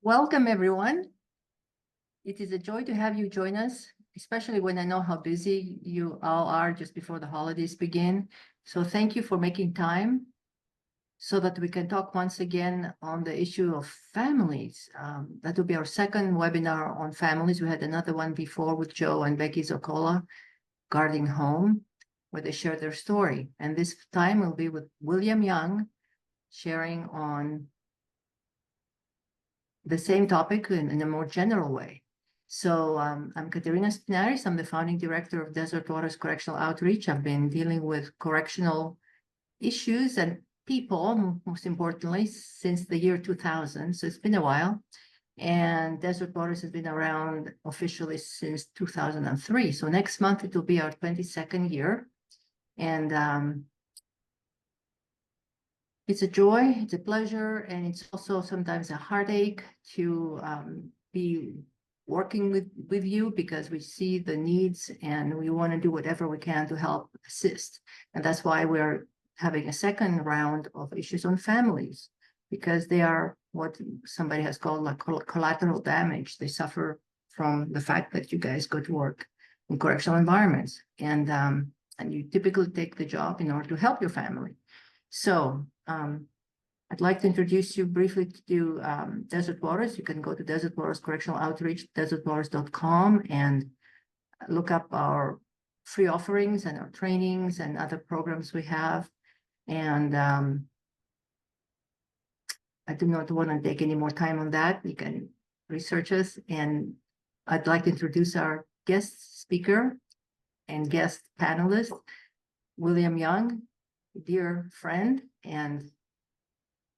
Welcome, everyone. It is a joy to have you join us, especially when I know how busy you all are just before the holidays begin. So thank you for making time so that we can talk once again on the issue of families. That will be our second webinar on families. We had another one before with Joe and Becky Zocola, Guarding Home, where they share their story. And this time will be with William Young, sharing on the same topic in a more general way. So I'm Katerina Spinaris. I'm the founding director of Desert Waters Correctional Outreach. I've been dealing with correctional issues and people, most importantly, since the year 2000. So it's been a while. And Desert Waters has been around officially since 2003. So next month, it will be our 22nd year. And it's a joy, it's a pleasure, and it's also sometimes a heartache to be working with you because we see the needs and we want to do whatever we can to help assist. And that's why we're having a second round of issues on families, because they are what somebody has called like collateral damage. They suffer from the fact that you guys go to work in correctional environments, and you typically take the job in order to help your family. So I'd like to introduce you briefly to Desert Waters. You can go to Desert Waters Correctional Outreach, desertwaters.com, and look up our free offerings and our trainings and other programs we have. And I do not want to take any more time on that. You can research us. And I'd like to introduce our guest speaker and guest panelist, William Young, dear friend and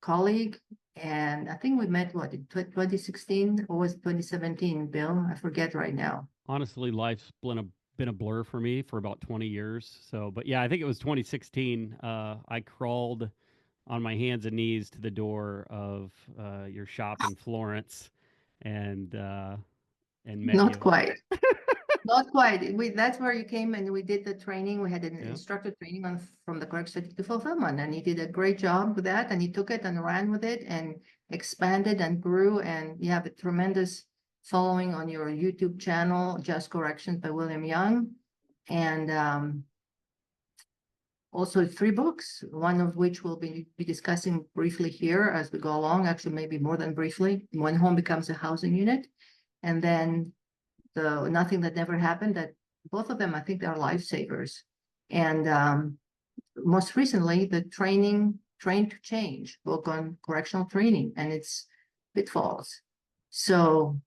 colleague. And I think we met, what, in 2016 or was it 2017, Bill? I forget right now. Honestly, life's been a blur for me for about 20 years. So, but yeah, I think it was 2016. I crawled on my hands and knees to the door of your shop in Florence and met Not you. quite. Not quite. That's where you came and we did the training. We had an Yeah. instructor training from the correction to fulfillment, and he did a great job with that. And he took it and ran with it and expanded and grew. And you have a tremendous following on your YouTube channel, Just Corrections by William Young. And also 3 books, one of which we'll be discussing briefly here as we go along, actually maybe more than briefly. When Home Becomes a Housing Unit. And then the Nothing That Never Happened, that both of them, I think, are lifesavers. And most recently, the Train to Change book on correctional training and its pitfalls. So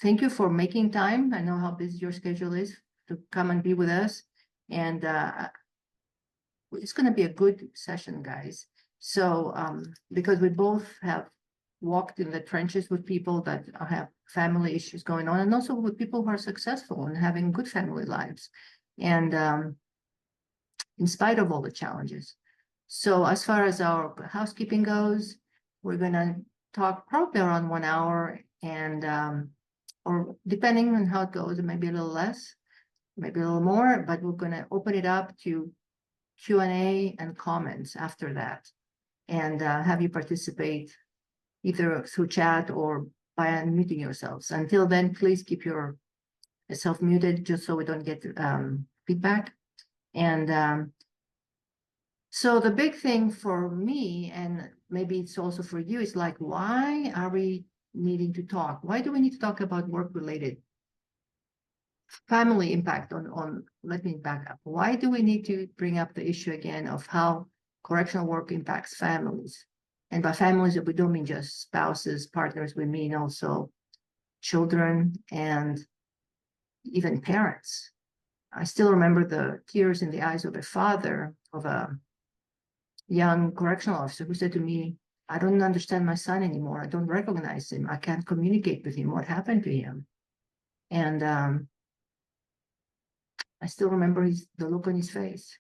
thank you for making time. I know how busy your schedule is to come and be with us. And it's going to be a good session, guys. So because we both have walked in the trenches with people that have family issues going on, and also with people who are successful and having good family lives, and in spite of all the challenges. So as far as our housekeeping goes, we're going to talk probably around 1 hour, and or depending on how it goes, it may be a little less, maybe a little more, but we're going to open it up to Q&A and comments after that, and have you participate either through chat or by unmuting yourselves. Until then, please keep yourself muted just so we don't get feedback. And so the big thing for me, and maybe it's also for you, is like, why are we needing to talk? Why do we need to talk about work-related family impact on, let me back up. Why do we need to bring up the issue again of how correctional work impacts families? And by families, we don't mean just spouses, partners, we mean also children and even parents. I still remember the tears in the eyes of a father of a young correctional officer who said to me, I don't understand my son anymore. I don't recognize him. I can't communicate with him. What happened to him? And I still remember the look on his face.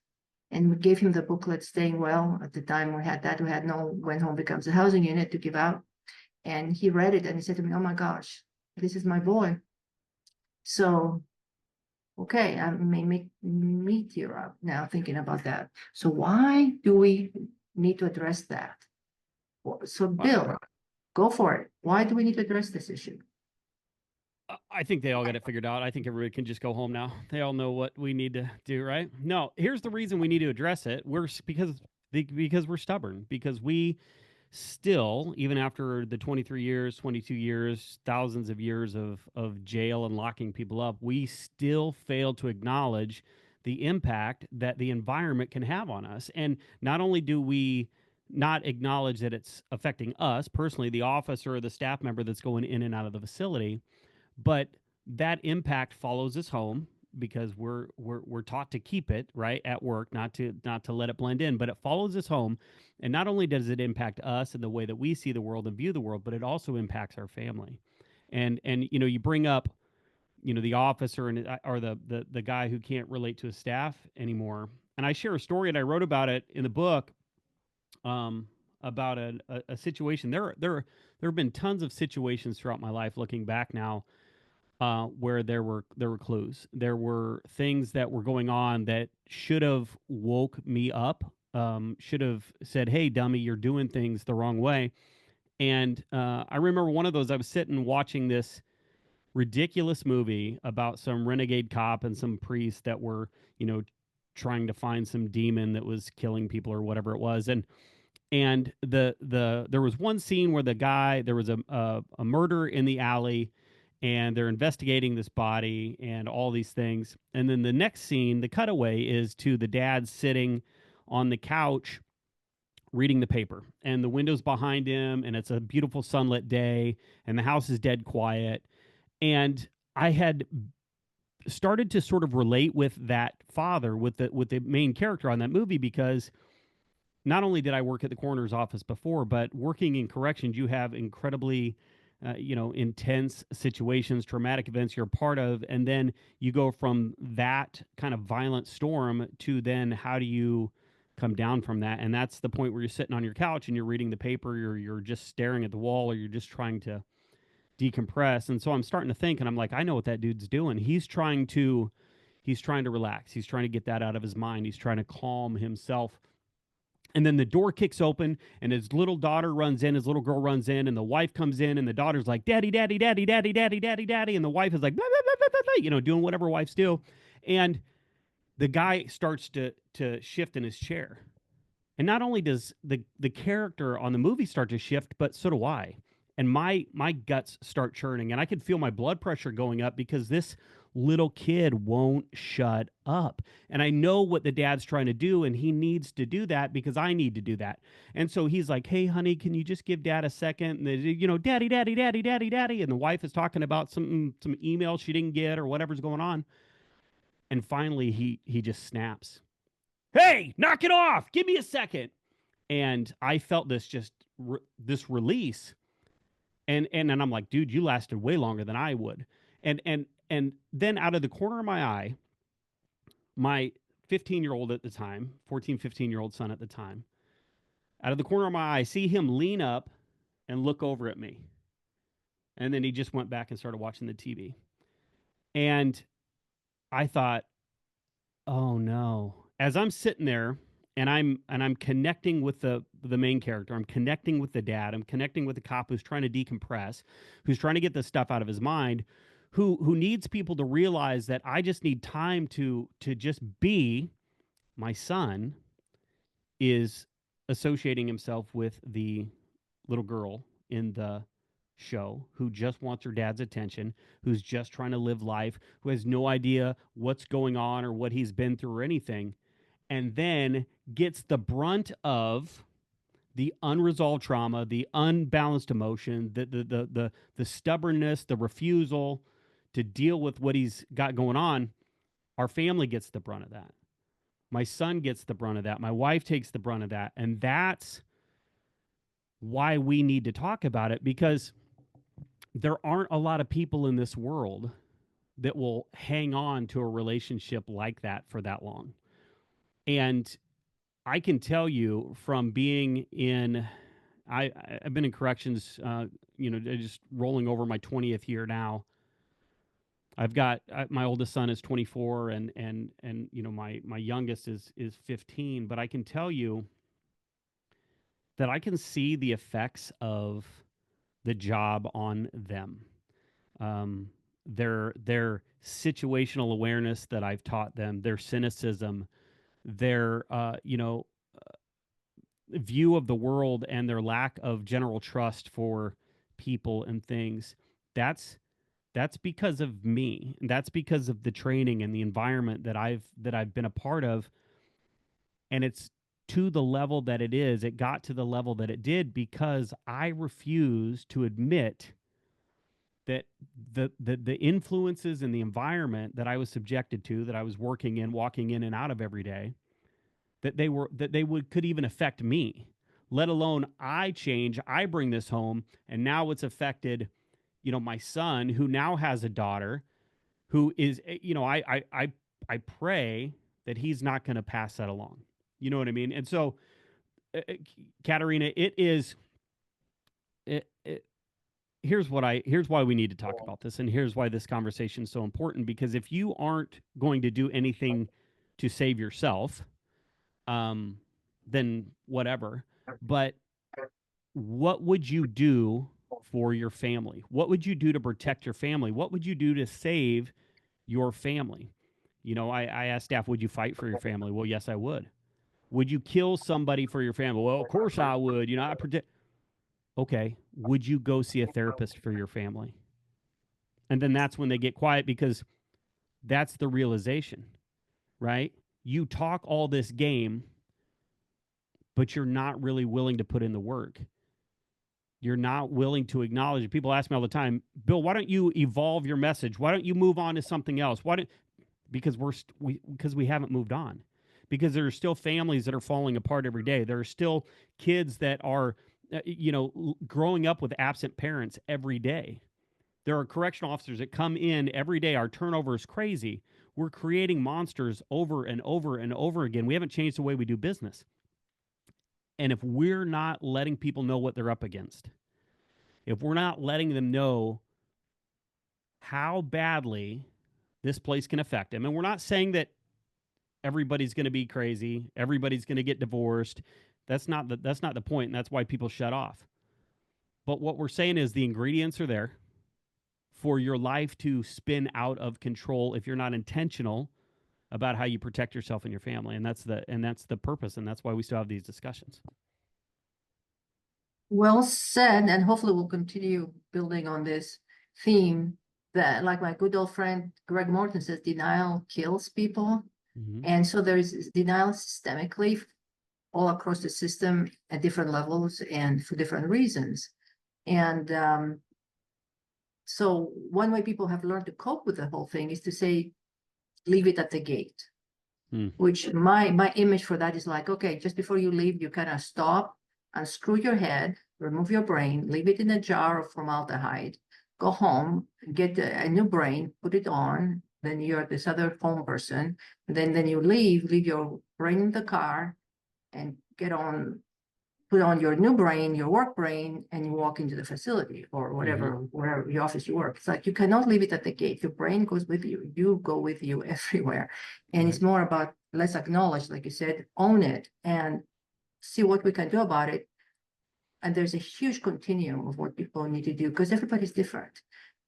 And we gave him the booklet, Staying Well. At the time we had that. We had no When Home Becomes a Housing Unit to give out. And he read it and he said to me, oh my gosh, this is my boy. So, okay, I may make me tear up now thinking about that. So why do we need to address that? So Bill, Go for it. Why do we need to address this issue? I think they all got it figured out. I think everybody can just go home now. They all know what we need to do, right? No, here's the reason we need to address it. Because we're stubborn. Because we still, even after the 23 years, 22 years, thousands of years of jail and locking people up, we still fail to acknowledge the impact that the environment can have on us. And not only do we not acknowledge that it's affecting us personally, the officer or the staff member that's going in and out of the facility, but that impact follows us home because we're taught to keep it right at work, not to let it blend in, but it follows us home. And not only does it impact us and the way that we see the world and view the world, but it also impacts our family. And you bring up the officer and or the guy who can't relate to his staff anymore. And I share a story, and I wrote about it in the book, about a situation. There have been tons of situations throughout my life, looking back now, where there were clues. There were things that were going on that should have woke me up. Should have said, "Hey, dummy, you're doing things the wrong way." And I remember one of those. I was sitting watching this ridiculous movie about some renegade cop and some priests that were, trying to find some demon that was killing people or whatever it was. And there was one scene where there was a murder in the alley, and they're investigating this body and all these things. And then the next scene, the cutaway, is to the dad sitting on the couch reading the paper, and the window's behind him, and it's a beautiful sunlit day, and the house is dead quiet. And I had started to sort of relate with that father, with the main character on that movie, because not only did I work at the coroner's office before, but working in corrections, you have incredibly, intense situations, traumatic events you're part of, and then you go from that kind of violent storm to then how do you come down from that? And that's the point where you're sitting on your couch and you're reading the paper, or you're just staring at the wall, or you're just trying to decompress. And so I'm starting to think, and I'm like, I know what that dude's doing. He's trying to relax. He's trying to get that out of his mind. He's trying to calm himself. And then the door kicks open, and his little daughter runs in, his little girl runs in, and the wife comes in, and the daughter's like, "Daddy, daddy, daddy, daddy, daddy, daddy, daddy," and the wife is like, blah, blah, blah, blah, blah, doing whatever wives do. And the guy starts to shift in his chair. And not only does the character on the movie start to shift, but so do I. And my guts start churning, and I could feel my blood pressure going up because this little kid won't shut up. And I know what the dad's trying to do, and he needs to do that because I need to do that. And so he's like, "Hey, honey, can you just give dad a second?" And "Daddy, daddy, daddy, daddy, daddy." And the wife is talking about some email she didn't get or whatever's going on. And finally he just snaps. "Hey, knock it off. Give me a second." And I felt this release. And I'm like, "Dude, you lasted way longer than I would." And then out of the corner of my eye, my 15-year-old at the time, 14, 15-year-old son at the time, out of the corner of my eye, I see him lean up and look over at me. And then he just went back and started watching the TV. And I thought, "Oh no." As I'm sitting there, and I'm connecting with the main character, I'm connecting with the dad, I'm connecting with the cop who's trying to decompress, who's trying to get this stuff out of his mind, who needs people to realize that I just need time to just be. My son is associating himself with the little girl in the show who just wants her dad's attention, who's just trying to live life, who has no idea what's going on or what he's been through or anything, and then gets the brunt of the unresolved trauma, the unbalanced emotion, the stubbornness, the refusal to deal with what he's got going on. Our family gets the brunt of that. My son gets the brunt of that. My wife takes the brunt of that. And that's why we need to talk about it, because there aren't a lot of people in this world that will hang on to a relationship like that for that long. And I can tell you from being in, I've been in corrections, just rolling over my 20th year now. I've got my oldest son is 24, and my youngest is 15. But I can tell you that I can see the effects of the job on them. Their situational awareness that I've taught them, their cynicism, their view of the world, and their lack of general trust for people and things. That's because of me. That's because of the training and the environment that I've been a part of. And it's to the level that it is. It got to the level that it did because I refuse to admit that the influences and the environment that I was subjected to, that I was working in, walking in and out of every day, that they would could even affect me, let alone I change, I bring this home, and now it's affected, my son, who now has a daughter, who is, I pray that he's not going to pass that along. You know what I mean? And so, Katerina, it is. It, here's why we need to talk about this, and here's why this conversation is so important. Because if you aren't going to do anything to save yourself, then whatever. But what would you do for your family? What would you do to protect your family? What would you do to save your family? I asked staff, would you fight for your family? Well, yes, I would. Would you kill somebody for your family? Well, of course I would. I protect. Okay. Would you go see a therapist for your family? And then that's when they get quiet, because that's the realization, right? You talk all this game, but you're not really willing to put in the work. You're not willing to acknowledge it. People ask me all the time, Bill, why don't you evolve your message? Why don't you move on to something else? Because we haven't moved on. Because there are still families that are falling apart every day. There are still kids that are, growing up with absent parents every day. There are correctional officers that come in every day. Our turnover is crazy. We're creating monsters over and over and over again. We haven't changed the way we do business. And if we're not letting people know what they're up against, if we're not letting them know how badly this place can affect them, and we're not saying that everybody's going to be crazy, everybody's going to get divorced. That's not the point, and that's why people shut off. But what we're saying is the ingredients are there for your life to spin out of control if you're not intentional about how you protect yourself and your family. And that's the purpose, and that's why we still have these discussions. Well said, and hopefully we'll continue building on this theme that, like my good old friend Greg Morton says, denial kills people. Mm-hmm. And so there is denial systemically all across the system at different levels and for different reasons. And so one way people have learned to cope with the whole thing is to say, leave it at the gate. Which my image for that is like, okay, just before you leave, you kind of stop, unscrew your head, remove your brain, leave it in a jar of formaldehyde, go home, get a new brain, put it on, then you're this other home person, then you leave your brain in the car and put on your new brain, your work brain, and you walk into the facility or whatever, wherever your office you work. It's like you cannot leave it at the gate. Your brain goes with you. You go with you everywhere. And It's more about let's acknowledge, like you said, own it and see what we can do about it. And there's a huge continuum of what people need to do because everybody's different.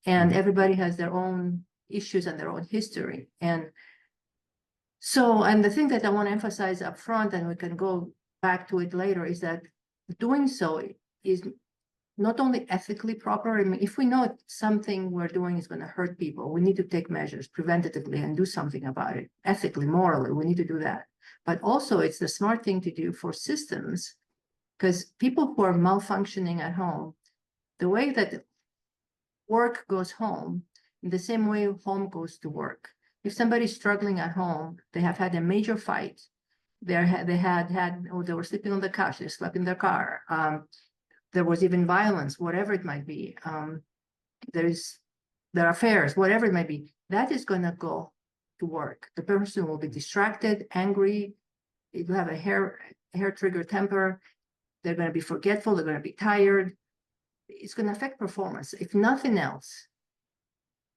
And everybody has their own issues and their own history. And the thing that I want to emphasize up front, and we can go back to it later, is that doing so is not only ethically proper. I mean, if we know something we're doing is going to hurt people, we need to take measures preventatively and do something about it. Ethically, morally, we need to do that. But also, it's the smart thing to do for systems, because people who are malfunctioning at home, the way that work goes home, in the same way home goes to work. If somebody's struggling at home, they have had a major fight. They were sleeping on the couch, they slept in their car. There was even violence, whatever it might be. There are affairs, whatever it might be. That is going to go to work. The person will be distracted, angry. It will have a hair trigger temper. They're going to be forgetful. They're going to be tired. It's going to affect performance. If nothing else,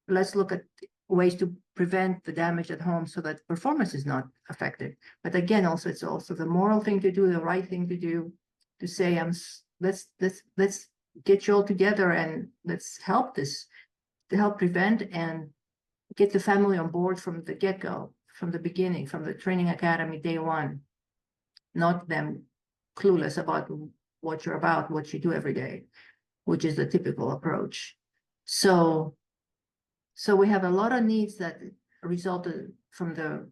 let's look at ways to prevent the damage at home so that performance is not affected. But again, also it's also the moral thing to do, the right thing to do, to say, let's get you all together and let's help this to help prevent and get the family on board from the get-go, from the beginning, from the training academy day one, not them clueless about what you're about, what you do every day, which is the typical approach. So, so we have a lot of needs that resulted from the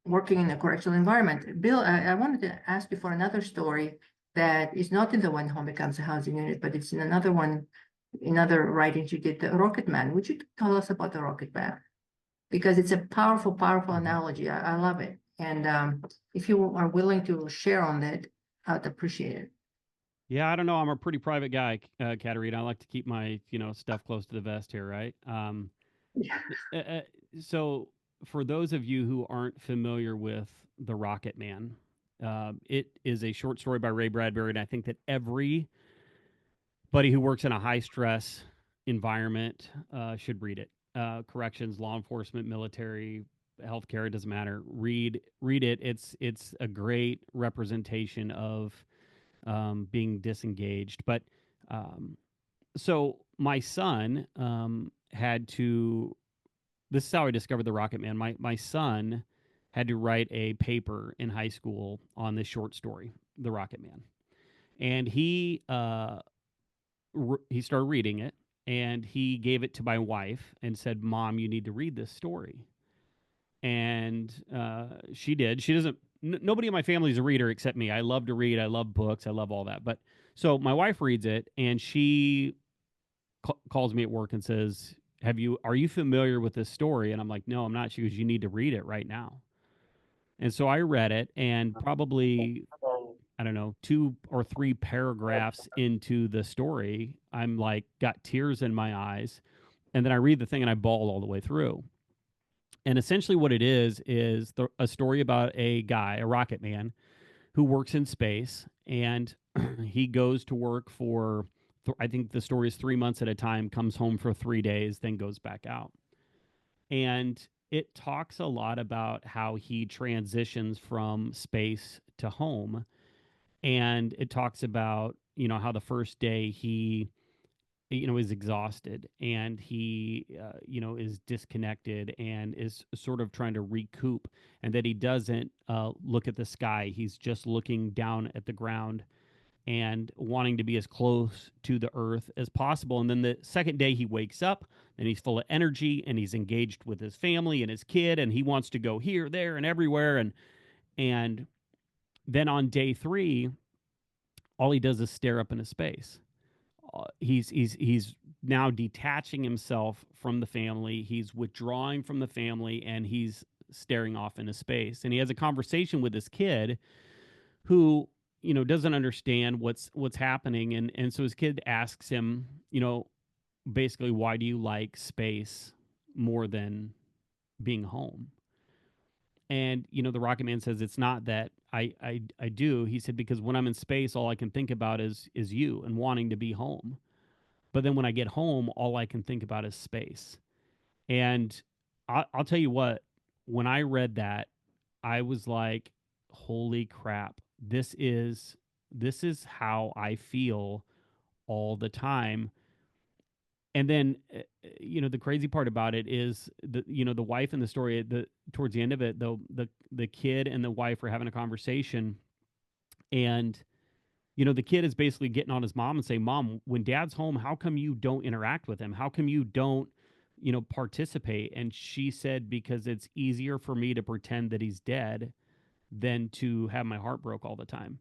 working in a correctional environment. Bill, I wanted to ask you for another story that is not in the When Home Becomes a Housing Unit, but it's in another one, another writings you did, the Rocket Man. Would you tell us about the Rocket Man? Because it's a powerful, powerful analogy. I love it. And if you are willing to share on that, I'd appreciate it. Yeah, I don't know. I'm a pretty private guy, Katerina. I like to keep my stuff close to the vest here, right? Yeah. Uh, uh, so, for those of you who aren't familiar with The Rocket Man, it is a short story by Ray Bradbury, and I think that everybody who works in a high stress environment should read it. Corrections, law enforcement, military, healthcare, it doesn't matter. Read it. It's a great representation of being disengaged. But um, so my son had to. This is how I discovered the Rocket Man. My son had to write a paper in high school on this short story, The Rocket Man, and he started reading it, and he gave it to my wife and said, "Mom, you need to read this story." And she did. She doesn't. Nobody in my family is a reader except me. I love to read. I love books. I love all that. But so my wife reads it, and she calls me at work and says, Are you familiar with this story?" And I'm like, "No, I'm not." She goes, "You need to read it right now." And so I read it, and probably, I don't know, 2 or 3 paragraphs into the story, I'm like, got tears in my eyes. And then I read the thing and I bawl all the way through. And essentially, what it is a story about a guy, a rocket man, who works in space, and he goes to work for, I think the story is 3 months at a time, comes home for 3 days, then goes back out. And it talks a lot about how he transitions from space to home. And it talks about, how the first day he, is exhausted, and he, is disconnected and is sort of trying to recoup, and that he doesn't look at the sky. He's just looking down at the ground and wanting to be as close to the earth as possible. And then the second day he wakes up and he's full of energy and he's engaged with his family and his kid, and he wants to go here, there, and everywhere. And then on day 3, all he does is stare up into space. He's now detaching himself from the family. He's withdrawing from the family, and he's staring off into space. And he has a conversation with this kid who, doesn't understand what's happening. And so his kid asks him, basically, why do you like space more than being home? And the Rocket Man says, it's not that I do. He said, because when I'm in space, all I can think about is you and wanting to be home. But then when I get home, all I can think about is space. And I'll tell you what, when I read that, I was like, holy crap, this is how I feel all the time. And then, the crazy part about it is the wife in the story, towards the end of it, though, the kid and the wife are having a conversation, and the kid is basically getting on his mom and saying, "Mom, when dad's home, how come you don't interact with him? How come you don't, participate?" And she said, "Because it's easier for me to pretend that he's dead than to have my heart broke all the time."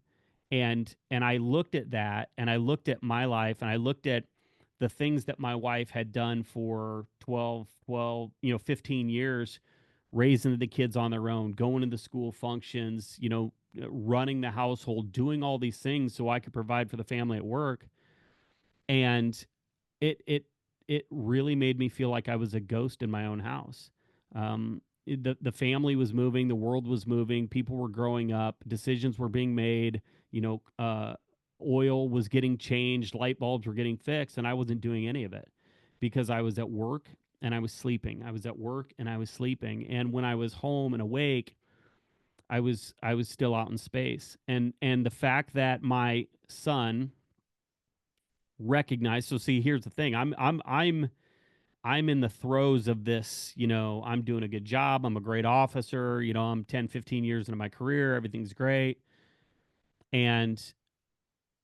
And I looked at that, and I looked at my life, and I looked at the things that my wife had done for 15 years, raising the kids on their own, going to the school functions, running the household, doing all these things so I could provide for the family at work. And it it it really made me feel like I was a ghost in my own house. The family was moving, the world was moving, people were growing up, decisions were being made. You know, oil was getting changed, light bulbs were getting fixed, and I wasn't doing any of it because I was at work and I was sleeping. I was at work and I was sleeping, and when I was home and awake, I was still out in space. And the fact that my son recognize. So see, here's the thing. I'm in the throes of this, I'm doing a good job. I'm a great officer. I'm 10, 15 years into my career. Everything's great. And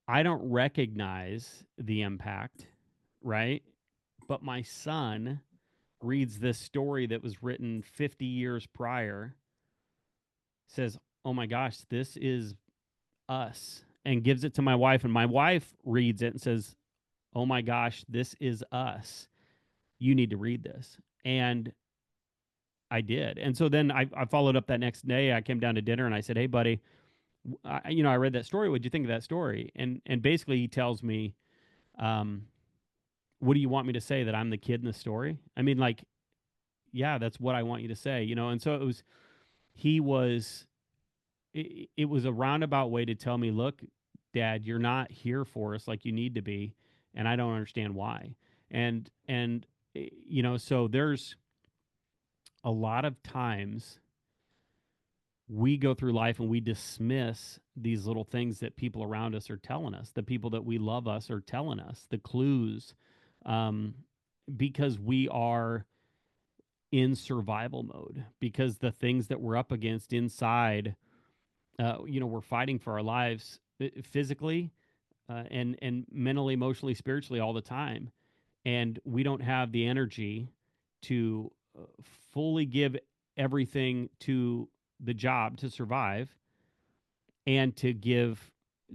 I don't recognize the impact, right? But my son reads this story that was written 50 years prior, says, "Oh my gosh, this is us," and gives it to my wife. And my wife reads it and says, "Oh my gosh, this is us. You need to read this." And I did. And so then I followed up that next day. I came down to dinner and I said, "Hey, buddy, I read that story. What'd you think of that story?" And basically he tells me, um, "What do you want me to say, that I'm the kid in the story?" I mean, like, yeah, that's what I want you to say, And so he was, it was a roundabout way to tell me, "Look, Dad, you're not here for us like you need to be, and I don't understand why." And so there's a lot of times we go through life and we dismiss these little things that people around us are telling us, the people that we love us are telling us, the clues, um, because we are in survival mode, because the things that we're up against inside, we're fighting for our lives, physically, and mentally, emotionally, spiritually, all the time, and we don't have the energy to fully give everything to the job to survive and to give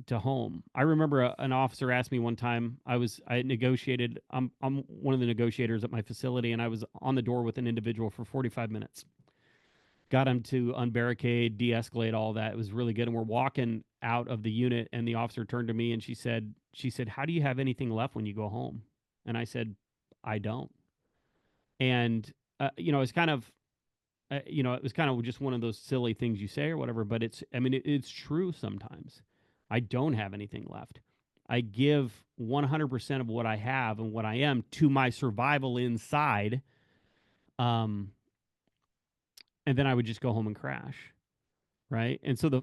to home. I remember an officer asked me one time. I negotiated. I'm one of the negotiators at my facility, and I was on the door with an individual for 45 minutes. Got him to unbarricade, de-escalate, all that. It was really good. And we're walking out of the unit, and the officer turned to me and she said, "How do you have anything left when you go home?" And I said, "I don't." And it's kind of it was kind of just one of those silly things you say or whatever, but it's true sometimes. I don't have anything left. I give 100% of what I have and what I am to my survival inside. Um, and then I would just go home and crash. Right. And so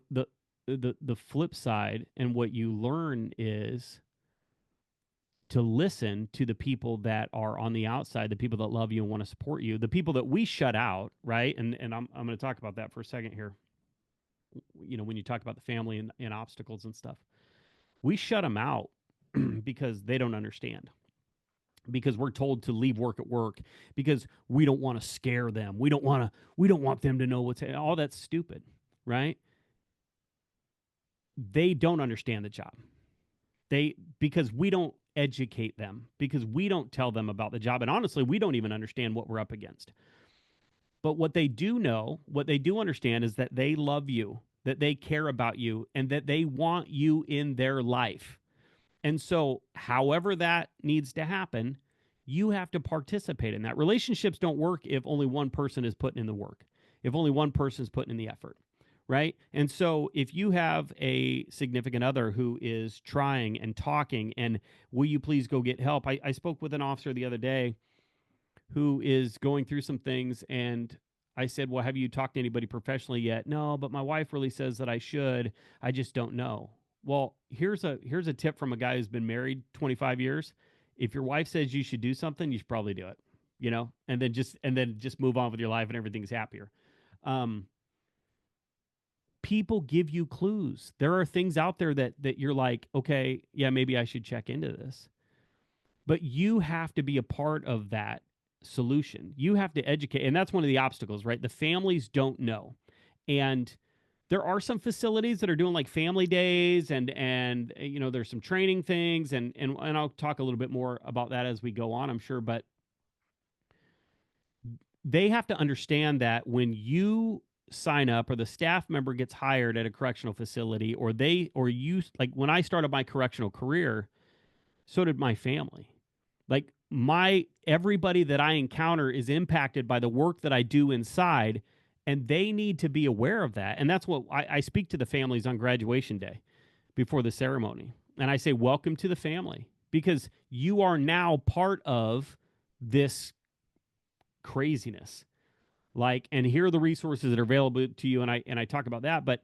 the flip side, and what you learn, is to listen to the people that are on the outside, the people that love you and want to support you, the people that we shut out, right? And I'm going to talk about that for a second here. When you talk about the family and obstacles and stuff, we shut them out because they don't understand. Because we're told to leave work at work, because we don't want to scare them. We don't want them to know all that's stupid, right? They don't understand the job. Because we don't educate them, because we don't tell them about the job, and honestly, we don't even understand what we're up against. But what they do know, what they do understand, is that they love you, that they care about you, and that they want you in their life. And so, however that needs to happen, you have to participate in that. Relationships don't work if only one person is putting in the work, if only one person is putting in the effort, right? And so, if you have a significant other who is trying and talking, and "Will you please go get help?" I spoke with an officer the other day who is going through some things, and I said, "Well, have you talked to anybody professionally yet?" "No, but my wife really says that I should. I just don't know." Well, here's a tip from a guy who's been married 25 years. If your wife says you should do something, you should probably do it. And then just move on with your life, and everything's happier. Um, People give you clues. There are things out there that you're like, "Okay, yeah, maybe I should check into this." But you have to be a part of that solution. You have to educate. And that's one of the obstacles, right? The families don't know. And there are some facilities that are doing like family days, and there's some training things, and I'll talk a little bit more about that as we go on, I'm sure. But they have to understand that when you sign up, or the staff member gets hired at a correctional facility, or you, like when I started my correctional career, so did my family. Like, my everybody that I encounter is impacted by the work that I do inside, and they need to be aware of that. And that's what I speak to the families on graduation day before the ceremony. And I say, "Welcome to the family, because you are now part of this craziness." Like, and here are the resources that are available to you. And I talk about that, but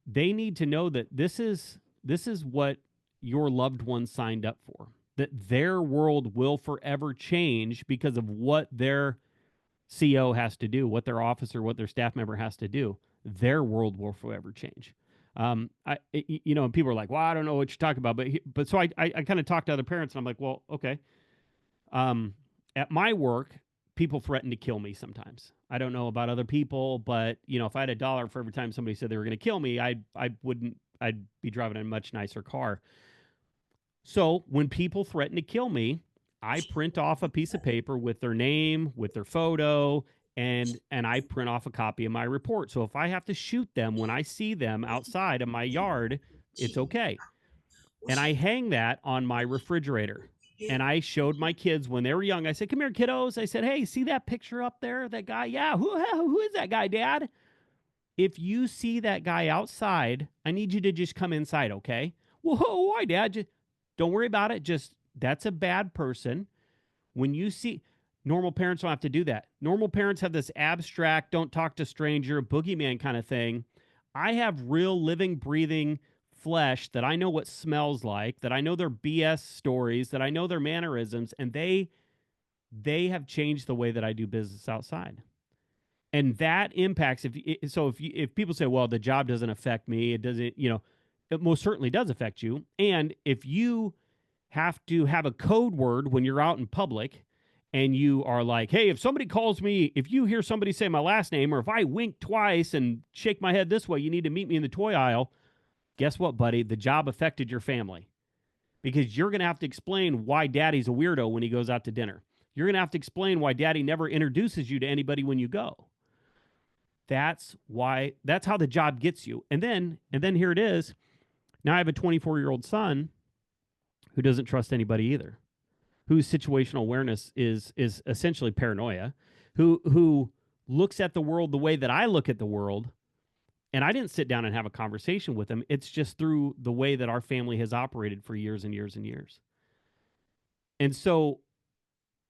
they need to know that this is what your loved ones signed up for. That their world will forever change because of what their CO has to do, what their officer, what their staff member has to do. Their world will forever change. And people are like, "Well, I don't know what you're talking about," but so I kind of talk to other parents, and I'm like, "Well, okay." Um, at my work, people threaten to kill me sometimes. I don't know about other people, but if I had $1 for every time somebody said they were going to kill me, I wouldn't. I'd be driving a much nicer car. So when people threaten to kill me, I print off a piece of paper with their name, with their photo, and I print off a copy of my report. So if I have to shoot them when I see them outside of my yard, it's okay. And I hang that on my refrigerator. And I showed my kids when they were young. I said, "Come here, kiddos." I said, "Hey, see that picture up there? That guy? Yeah, who is that guy, Dad? If you see that guy outside, I need you to just come inside, okay?" "Well, why, Dad?" Don't worry about it. Just that's a bad person. When you see normal parents don't have to do that. Normal parents have this abstract, don't talk to stranger, boogeyman kind of thing. I have real living, breathing flesh that I know what smells like, that I know their BS stories, that I know their mannerisms, and they have changed the way that I do business outside. And that impacts if people say, "Well, the job doesn't affect me," it doesn't, it most certainly does affect you. And if you have to have a code word when you're out in public and you are like, "Hey, if somebody calls me, if you hear somebody say my last name, or if I wink twice and shake my head this way, you need to meet me in the toy aisle." Guess what, buddy? The job affected your family because you're going to have to explain why daddy's a weirdo when he goes out to dinner. You're going to have to explain why daddy never introduces you to anybody when you go. That's how the job gets you. And then here it is. Now I have a 24-year-old son who doesn't trust anybody either, whose situational awareness is essentially paranoia, who looks at the world the way that I look at the world. And I didn't sit down and have a conversation with him. It's just through the way that our family has operated for years and years and years. And so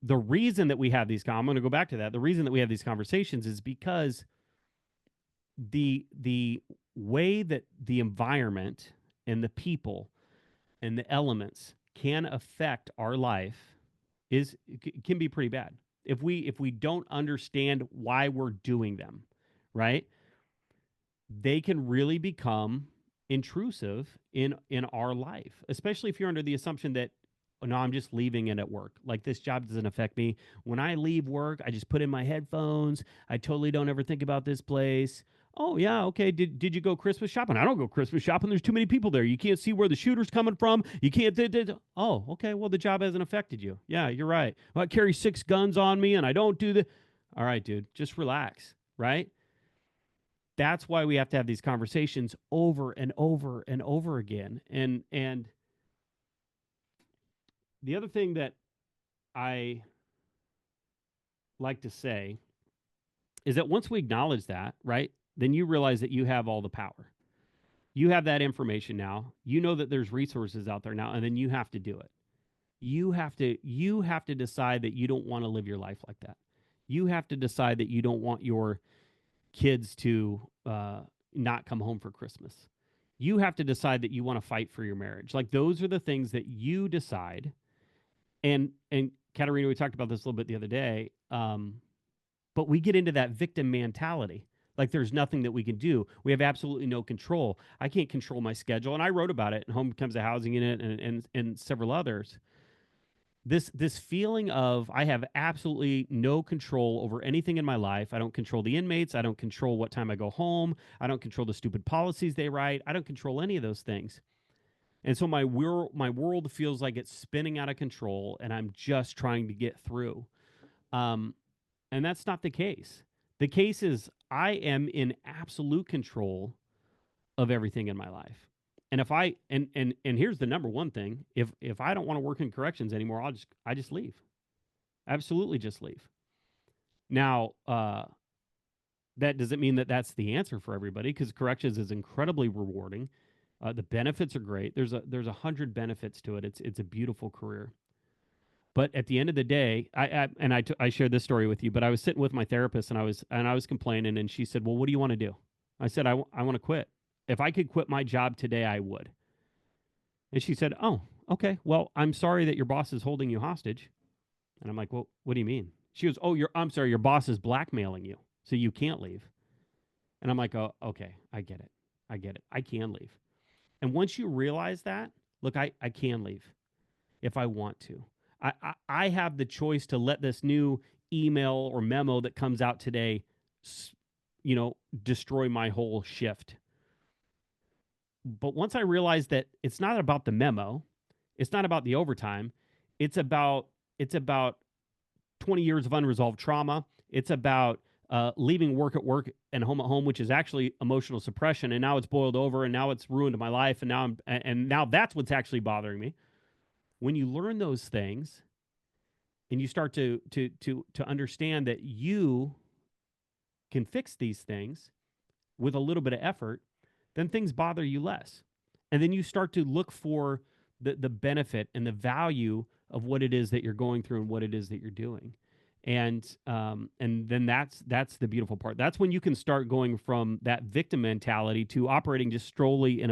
the reason that we have these, I'm going to go back to that. The reason that we have these conversations is because the way that the environment and the people and the elements can affect our life can be pretty bad if we don't understand why we're doing them, right? They can really become intrusive in our life, especially if you're under the assumption that, "Oh, no, I'm just leaving it at work. Like this job doesn't affect me. When I leave work, I just put in my headphones. I totally don't ever think about this place. Oh yeah, okay. Did you go Christmas shopping? I don't go Christmas shopping. There's too many people there. You can't see where the shooter's coming from. You can't. Oh, okay. Well, the job hasn't affected you. Yeah, you're right. Well, I carry 6 guns on me, and I don't do the. All right, dude. Just relax. Right? That's why we have to have these conversations over and over and over again. And the other thing that I like to say is that once we acknowledge that, right, then you realize that you have all the power. You have that information now. You know that there's resources out there now, and then you have to do it. You have to decide that you don't want to live your life like that. You have to decide that you don't want your kids to not come home for Christmas. You have to decide that you want to fight for your marriage. Like those are the things that you decide. And Katerina, we talked about this a little bit the other day. But we get into that victim mentality. Like there's nothing that we can do. We have absolutely no control. I can't control my schedule. And I wrote about it in Home Becomes a Housing Unit and several others. This feeling of I have absolutely no control over anything in my life. I don't control the inmates. I don't control what time I go home. I don't control the stupid policies they write. I don't control any of those things. And so my world feels like it's spinning out of control, and I'm just trying to get through. Um, and that's not the case. The case is I am in absolute control of everything in my life. And if I and here's the number one thing, if I don't want to work in corrections anymore, I just leave. Absolutely just leave. Now, that doesn't mean that that's the answer for everybody, because corrections is incredibly rewarding. The benefits are great. There's 100 benefits to it. It's a beautiful career. But at the end of the day, I shared this story with you. But I was sitting with my therapist, and I was complaining, and she said, "Well, what do you want to do?" I said, I want to quit. If I could quit my job today, I would. And she said, "Oh, okay. Well, I'm sorry that your boss is holding you hostage." And I'm like, "Well, what do you mean?" She goes, "Oh, I'm sorry, your boss is blackmailing you, so you can't leave." And I'm like, "Oh, okay. I get it. I get it. I can leave." And once you realize that, look, I can leave if I want to. I have the choice to let this new email or memo that comes out today, you know, destroy my whole shift. But once I realized that it's not about the memo, it's not about the overtime, it's about it's about 20 years of unresolved trauma. It's about leaving work at work and home at home, which is actually emotional suppression. And now it's boiled over, and now it's ruined my life, and now that's what's actually bothering me. When you learn those things, and you start to understand that you can fix these things with a little bit of effort, then things bother you less. And then you start to look for the benefit and the value of what it is that you're going through and what it is that you're doing. And then that's the beautiful part. That's when you can start going from that victim mentality to operating just solely in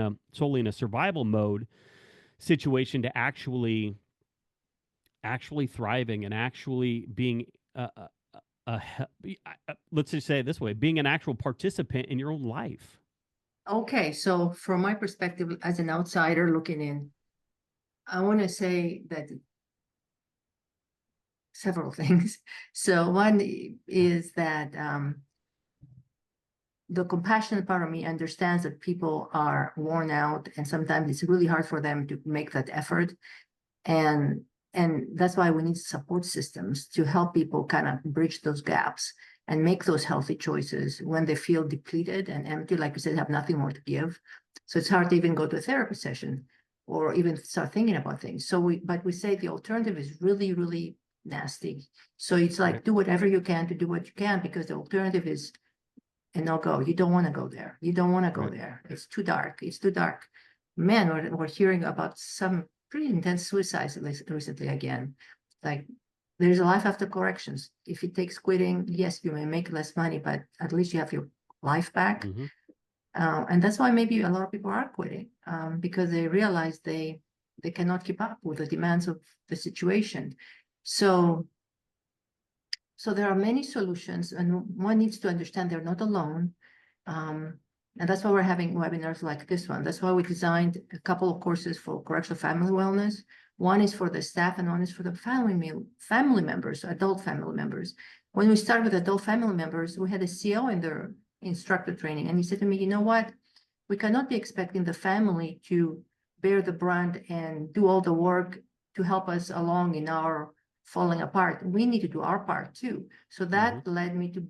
a survival mode situation to actually thriving and actually being a, let's just say it this way, being an actual participant in your own life. Okay, so from my perspective as an outsider looking in, I want to say that several things. So one is that the compassionate part of me understands that people are worn out and sometimes it's really hard for them to make that effort. And that's why we need support systems to help people kind of bridge those gaps and make those healthy choices when they feel depleted and empty, like you said, have nothing more to give. So it's hard to even go to a therapy session or even start thinking about things. But we say the alternative is really, really nasty. So it's like, Right. do whatever you can to do what you can, because the alternative is a no-go. You don't want to go there. You don't want to go Right. there. It's too dark. It's too dark. Man, we're hearing about some pretty intense suicides recently again. Like there's a life after corrections. If it takes quitting, yes, you may make less money, but at least you have your life back. Mm-hmm. And that's why maybe a lot of people are quitting, because they realize they cannot keep up with the demands of the situation. So there are many solutions, and one needs to understand they're not alone. Um, and that's why we're having webinars like this one. That's why we designed a couple of courses for correctional family wellness. One is for the staff and one is for the family members, adult family members. When we started with adult family members, we had a CO in their instructor training, and he said to me, you know what? We cannot be expecting the family to bear the brunt and do all the work to help us along in our falling apart. We need to do our part too. So Mm-hmm. that led me to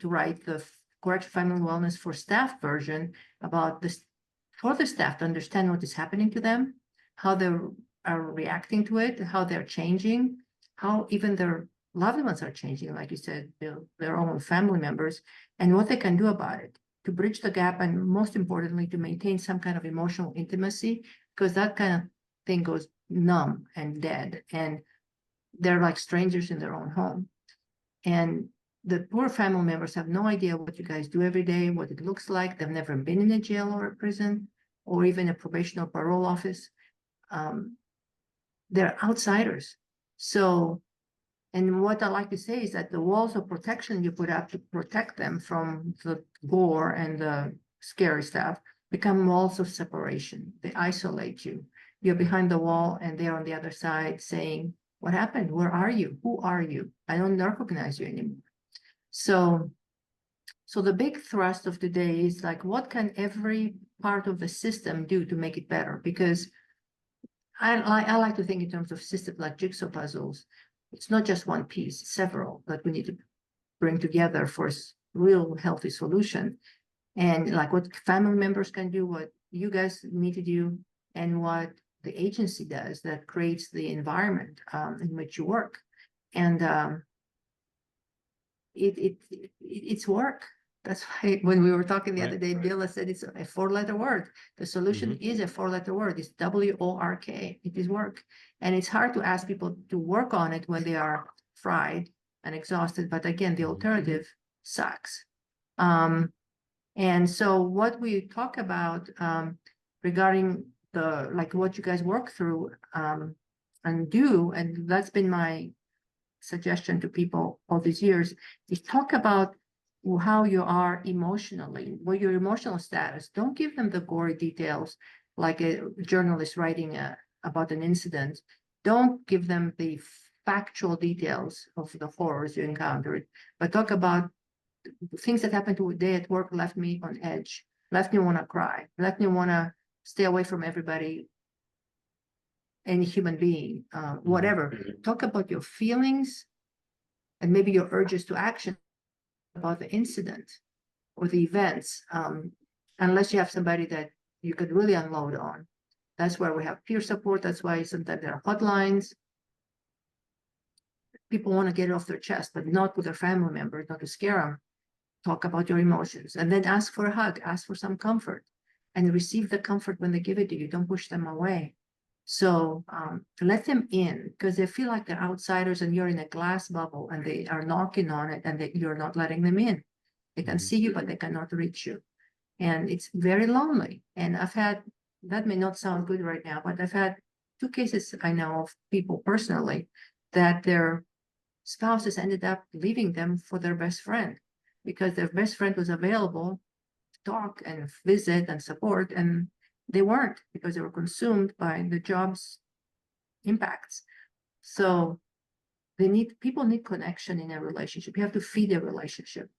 write the Correctional Family Wellness for Staff version about this, for the staff to understand what is happening to them, how they are reacting to it, how they're changing, how even their loved ones are changing, like you said, their own family members, and what they can do about it to bridge the gap, and most importantly, to maintain some kind of emotional intimacy, because that kind of thing goes numb and dead, and they're like strangers in their own home. And the poor family members have no idea what you guys do every day, what it looks like. They've never been in a jail or a prison or even a probation or parole office. They're outsiders. So, and what I like to say is that the walls of protection you put up to protect them from the gore and the scary stuff become walls of separation. They isolate you. You're behind the wall and they're on the other side saying, what happened? Where are you? Who are you? I don't recognize you anymore. So the big thrust of today is like, what can every part of the system do to make it better? Because I like to think in terms of system like jigsaw puzzles. It's not just one piece, it's several that we need to bring together for a real healthy solution. And like what family members can do, what you guys need to do, and what the agency does that creates the environment in which you work. And it's work. That's why when we were talking the Right. other day, Bill said it's a four-letter word. The solution Mm-hmm. is a four-letter word. It's WORK. It is work. And it's hard to ask people to work on it when they are fried and exhausted. But again, the alternative sucks. And so what we talk about regarding like what you guys work through and do, and that's been my suggestion to people all these years, is talk about how you are emotionally, what your emotional status. Don't give them the gory details like a journalist writing about an incident. Don't give them the factual details of the horrors you encountered, but talk about things that happened today at work left me on edge, left me want to cry, left me want to stay away from everybody, any human being, whatever. Talk about your feelings and maybe your urges to action about the incident or the events, unless you have somebody that you could really unload on. That's why we have peer support. That's why sometimes there are hotlines. People want to get it off their chest, but not with their family members, not to scare them. Talk about your emotions and then ask for a hug, ask for some comfort and receive the comfort when they give it to you. Don't push them away. So let them in because they feel like they're outsiders and you're in a glass bubble and they are knocking on it and you're not letting them in. They can see you, but they cannot reach you. And it's very lonely. And I've had, that may not sound good right now, but I've had 2 cases I know of people personally that their spouses ended up leaving them for their best friend because their best friend was available to talk and visit and support, and they weren't because they were consumed by the job's impacts. So people need connection in a relationship. You have to feed a relationship.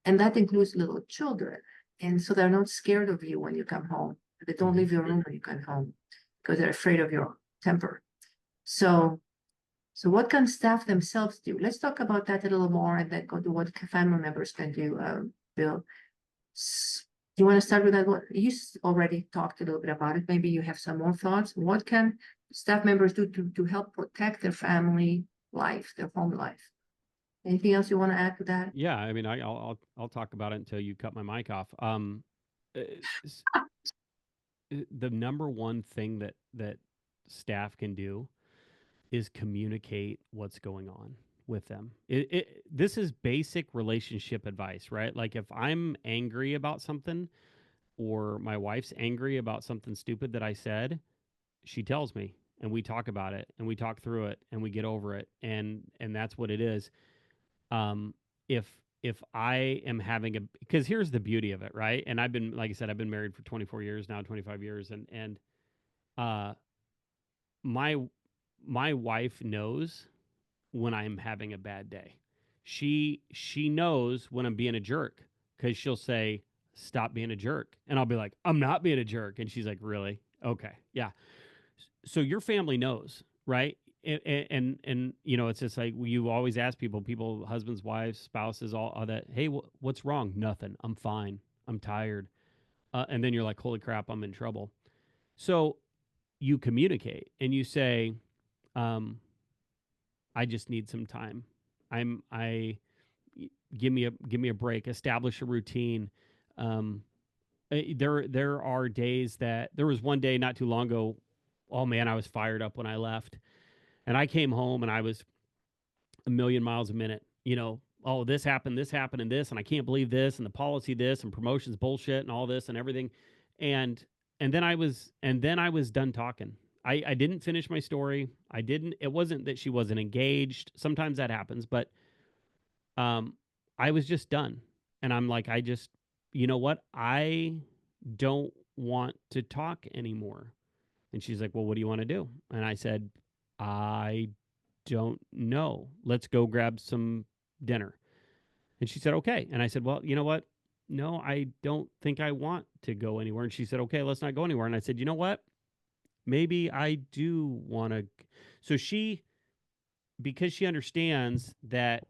And that includes little children. And so they're not scared of you when you come home. They don't leave your room when you come home because they're afraid of your temper. So what can staff themselves do? Let's talk about that a little more and then go to what family members can do, Bill. Do you want to start with that? What you already talked a little bit about it. Maybe you have some more thoughts. What can staff members do to help protect their family life, their home life? Anything else you want to add to that? Yeah, I mean, I'll talk about it until you cut my mic off. Uh, s- the number one thing that staff can do is communicate what's going on with them. This is basic relationship advice, right? Like if I'm angry about something or my wife's angry about something stupid that I said, she tells me and we talk about it and we talk through it and we get over it and that's what it is. Um if I am having a, because here's the beauty of it, right? And I've been, like I said, I've been married for 24 years now, 25 years, and uh my my wife knows when I'm having a bad day. She knows when I'm being a jerk because she'll say, "Stop being a jerk," and I'll be like, "I'm not being a jerk," and she's like, "Really? Okay, yeah." So your family knows, right? And you know, it's just like you always ask people, husbands, wives, spouses, all that. Hey, what's wrong? Nothing. I'm fine. I'm tired. And then you're like, "Holy crap, I'm in trouble." So you communicate and you say, um, "I just need some time. I give me a break. Establish a routine." Um, there are days that there was one day not too long ago. Oh man, I was fired up when I left, and I came home and I was a million miles a minute. You know, oh this happened, and this, and I can't believe this, and the policy this, and promotions bullshit, and all this, and everything, and and then I was done talking. I didn't finish my story. I didn't. It wasn't that she wasn't engaged. Sometimes that happens, but um, I was just done. And I'm like, I just, you know what? I don't want to talk anymore. And she's like, well, what do you want to do? And I said, I don't know. Let's go grab some dinner. And she said, okay. And I said, well, you know what? No, I don't think I want to go anywhere. And she said, okay, let's not go anywhere. And I said, you know what? Maybe I do want to. So she, because she understands that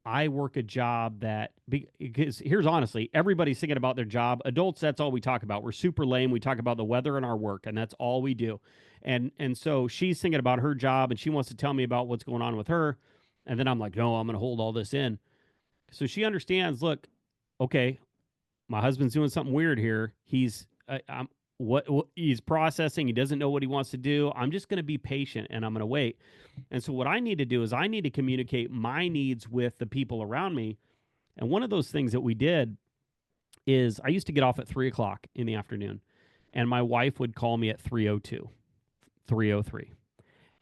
I work a job that, because here's honestly, everybody's thinking about their job. Adults, that's all we talk about. We're super lame. We talk about the weather and our work, and that's all we do. And so she's thinking about her job, and she wants to tell me about what's going on with her. And then I'm like, no, I'm going to hold all this in. So she understands. Look, okay, my husband's doing something weird here. I'm what he's processing. He doesn't know what he wants to do. I'm just going to be patient, and I'm going to wait. And so what I need to do is I need to communicate my needs with the people around me. And one of those things that we did is I used to get off at 3 o'clock in the afternoon. And my wife would call me at 3:02, 3:03,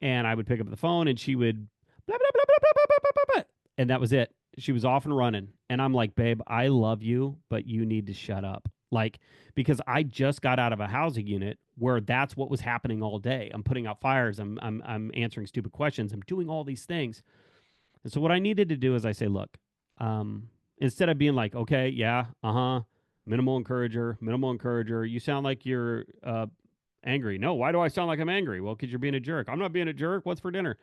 and I would pick up the phone, and she would blah blah blah blah blah blah blah, blah, blah, and that was it. She was off and running, and I'm like, babe, I love you, but you need to shut up. Like, because I just got out of a housing unit where that's what was happening all day. I'm putting out fires. I'm answering stupid questions. I'm doing all these things. And so what I needed to do is I say, look, instead of being like, okay, yeah, minimal encourager, minimal encourager. You sound like you're angry. No, why do I sound like I'm angry? Well, because you're being a jerk. I'm not being a jerk. What's for dinner?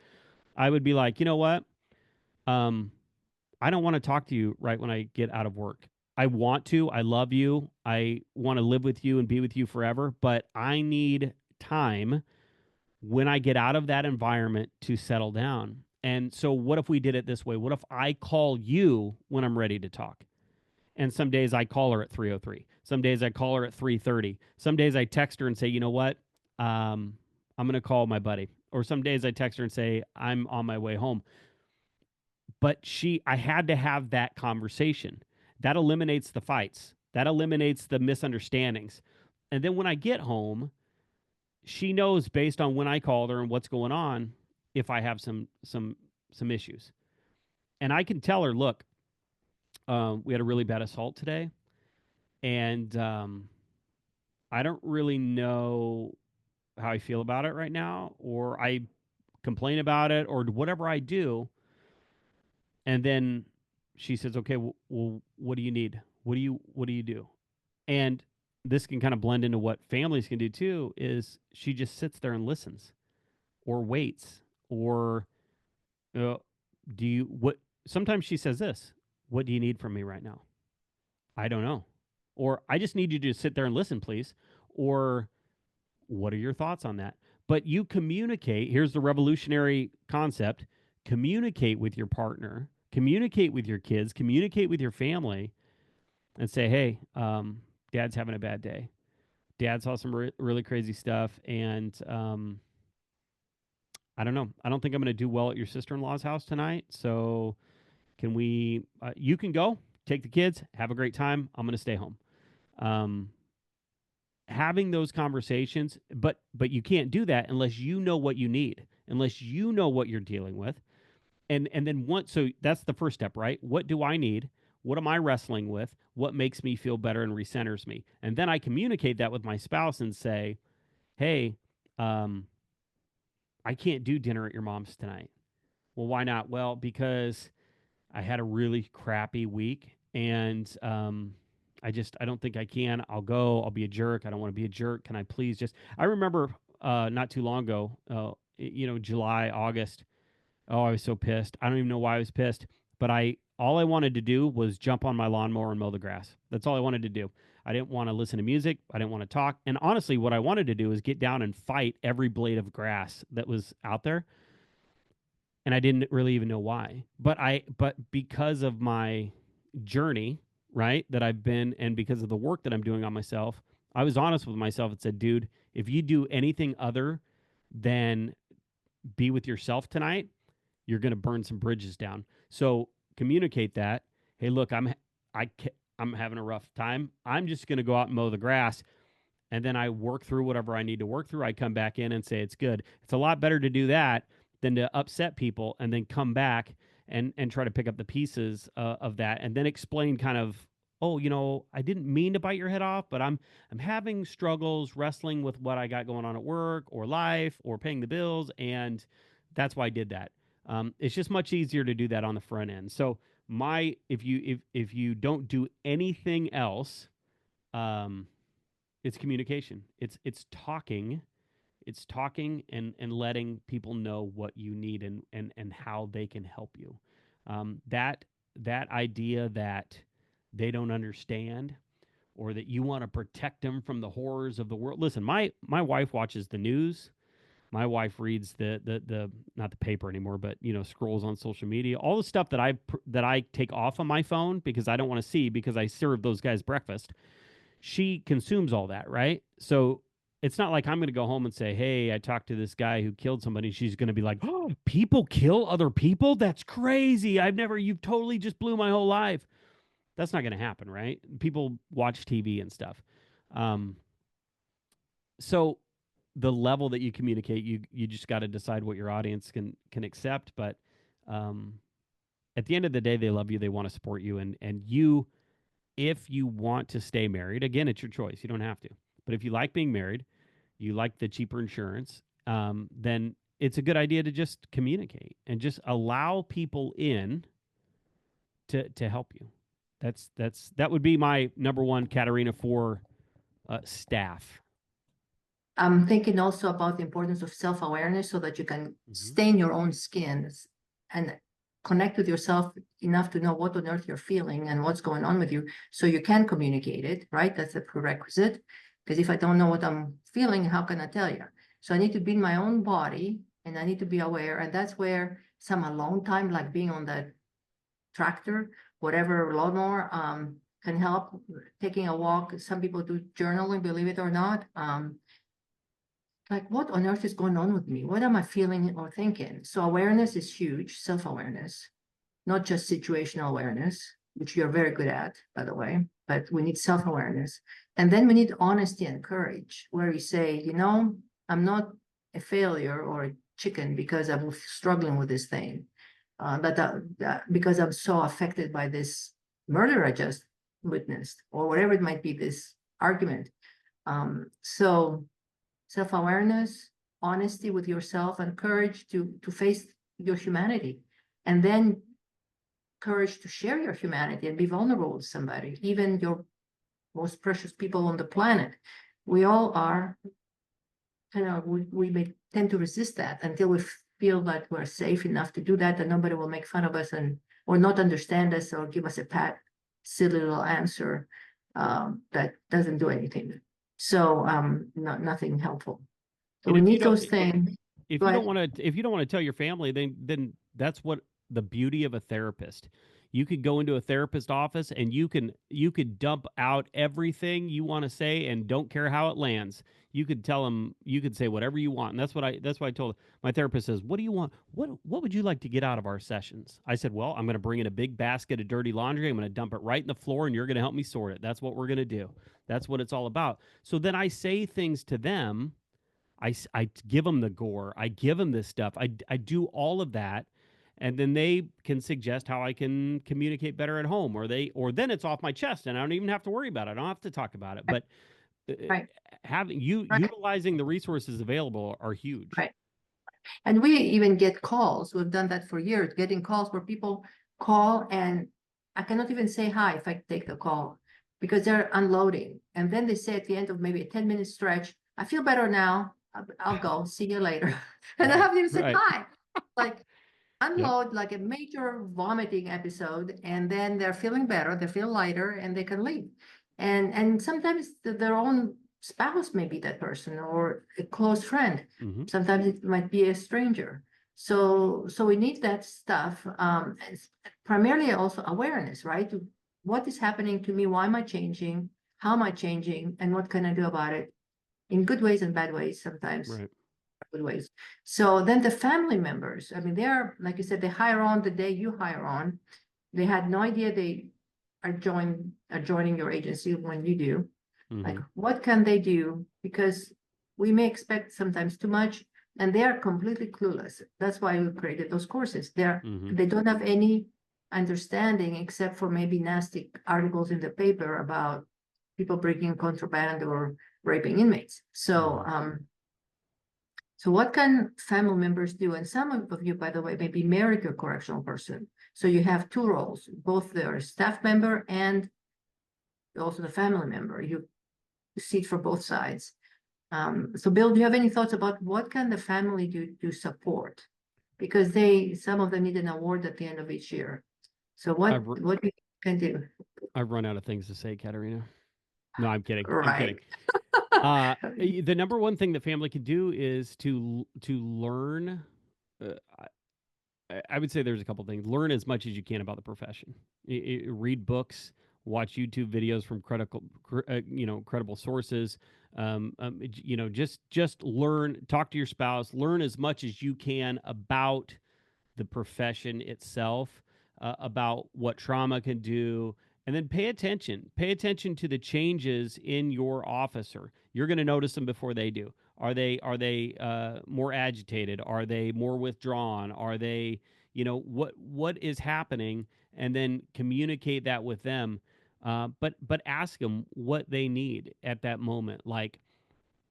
I would be like, you know what? Um, I don't want to talk to you right when I get out of work. I want to. I love you. I want to live with you and be with you forever, but I need time when I get out of that environment to settle down. And so, what if we did it this way? What if I call you when I'm ready to talk? And some days I call her at 3:03. Some days I call her at 3:30. Some days I text her and say, you know what? I'm going to call my buddy. Or some days I text her and say, I'm on my way home. But I had to have that conversation. That eliminates the fights, that eliminates the misunderstandings. And then when I get home, she knows based on when I called her and what's going on if I have some issues. And I can tell her, look, we had a really bad assault today, and I don't really know how I feel about it right now, or I complain about it, or whatever I do. And then she says, "Okay, well, what do you need? What do you do?" And this can kind of blend into what families can do too. Is she just sits there and listens, or waits, or uh, do you what? Sometimes she says this: "What do you need from me right now?" I don't know, or I just need you to sit there and listen, please, or what are your thoughts on that? But you communicate. Here's the revolutionary concept: communicate with your partner, communicate with your kids, communicate with your family, and say, hey, dad's having a bad day. Dad saw some really crazy stuff. And I don't know. I don't think I'm going to do well at your sister in law's house tonight. So can we, you can go, take the kids, have a great time. I'm going to stay home. Um, Having those conversations, but you can't do that unless you know what you need, unless you know what you're dealing with. And then once, so that's the first step, right? What do I need? What am I wrestling with? What makes me feel better and recenters me? And then I communicate that with my spouse and say, hey, um, I can't do dinner at your mom's tonight. Well, why not? Well, because I had a really crappy week, and I don't think I can. I'll go. I'll be a jerk. I don't want to be a jerk. Can I please just? I remember not too long ago, July, August. Oh, I was so pissed. I don't even know why I was pissed, but I all I wanted to do was jump on my lawnmower and mow the grass. That's all I wanted to do. I didn't want to listen to music. I didn't want to talk. And honestly, what I wanted to do was get down and fight every blade of grass that was out there. And I didn't really even know why. But because of my journey, right, that I've been, and because of the work that I'm doing on myself, I was honest with myself and said, dude, if you do anything other than be with yourself tonight, you're going to burn some bridges down. So communicate that. Hey, look, I I'm having a rough time. I'm just going to go out and mow the grass, and then I work through whatever I need to work through. I come back in and say it's good. It's a lot better to do that than to upset people and then come back and try to pick up the pieces of that and then explain kind of, oh, I didn't mean to bite your head off, but I'm having struggles wrestling with what I got going on at work or life or paying the bills, and that's why I did that. It's just much easier to do that on the front end. So if you don't do anything else, um, it's communication. It's talking and letting people know what you need and how they can help you. That idea that they don't understand or that you want to protect them from the horrors of the world. Listen, my wife watches the news. My wife reads the not the paper anymore, but scrolls on social media. All the stuff that I take off of my phone because I don't want to see because I serve those guys breakfast. She consumes all that, right? So it's not like I'm going to go home and say, hey, I talked to this guy who killed somebody. She's going to be like, oh, people kill other people? That's crazy. You've totally just blew my whole life. That's not going to happen, right? People watch TV and stuff. Um, So the level that you communicate, you just got to decide what your audience can accept. But um, at the end of the day, they love you, they want to support you, and you, if you want to stay married, again, it's your choice. You don't have to. But if you like being married, you like the cheaper insurance, then it's a good idea to just communicate and just allow people in to help you. That would be my number one, Katerina, for staff. I'm thinking also about the importance of self-awareness so that you can Mm-hmm. stay in your own skin and connect with yourself enough to know what on earth you're feeling and what's going on with you so you can communicate it, right? That's a prerequisite. Because if I don't know what I'm feeling, how can I tell you? So I need to be in my own body and I need to be aware. And that's where some alone time, like being on that tractor, whatever lawnmower, can help. Taking a walk. Some people do journaling, believe it or not. Like what on earth is going on with me? What am I feeling or thinking? So awareness is huge, self-awareness, not just situational awareness, which you're very good at, by the way, but we need self-awareness. And then we need honesty and courage, where you say, I'm not a failure or a chicken because I'm struggling with this thing, because I'm so affected by this murder I just witnessed, or whatever it might be, this argument. So self-awareness, honesty with yourself, and courage to face your humanity. And then courage to share your humanity and be vulnerable with somebody, even your most precious people on the planet. We all are, we may tend to resist that until we feel that we're safe enough to do that, and nobody will make fun of us or not understand us or give us a silly little answer that doesn't do anything. So nothing helpful. So And we if you need don't, those things. if Go you don't ahead. want to, if you don't want to tell your family, then that's what the beauty of a therapist. You could go into a therapist office and you could dump out everything you want to say and don't care how it lands. You could tell them, you could say whatever you want. And that's what I told my therapist. Says, what do you want? What would you like to get out of our sessions? I said, well, I'm going to bring in a big basket of dirty laundry. I'm going to dump it right in the floor and you're going to help me sort it. That's what we're going to do. That's what it's all about. So then I say things to them. I give them the gore. I give them this stuff. I do all of that. And then they can suggest how I can communicate better at home, or then it's off my chest and I don't even have to worry about it. I don't have to talk about it. But uh, Right, right, utilizing the resources available are huge. right. And we even get calls. We've done that for years, getting calls where people call and I cannot even say hi if I take the call because they're unloading. And then they say at the end of maybe a 10-minute stretch, I feel better now. I'll go. See you later. And I Right. haven't even said Right. hi. Like Yep. unload like a major vomiting episode, and then they're feeling better, they feel lighter, and they can leave. And sometimes their own spouse may be that person or a close friend. Mm-hmm. Sometimes it might be a stranger. So we need that stuff. Primarily also awareness, right? What is happening to me? Why am I changing? How am I changing? And what can I do about it? In good ways and bad ways sometimes Right. good ways. So then the family members, I mean, they're, like you said, they hire on the day you hire on. They had no idea they are joining your agency when you do. Like, Mm-hmm. what can they do? Because we may expect sometimes too much, and they are completely clueless. That's why we created those courses. Mm-hmm. They don't have any understanding except for maybe nasty articles in the paper about people bringing contraband or raping inmates. Mm-hmm. So what can family members do? And some of you, by the way, may be married to a correctional person. So you have two roles, both the staff member and also the family member. You see it for both sides. So Bill, do you have any thoughts about what can the family do to support? Because some of them need an award at the end of each year. So I've r- what you can do? I've run out of things to say, Katerina. No, I'm kidding. I'm kidding. Right. The number one thing the family can do is to learn. Uh, I would say there's a couple things. Learn as much as you can about the profession. Read books, watch YouTube videos from credible sources. Just learn. Talk to your spouse. Learn as much as you can about the profession itself, about what trauma can do, and then pay attention. Pay attention to the changes in your officer. You're going to notice them before they do. Are they more agitated? Are they more withdrawn? Are they, what is happening? And then communicate that with them. But ask them what they need at that moment. Like,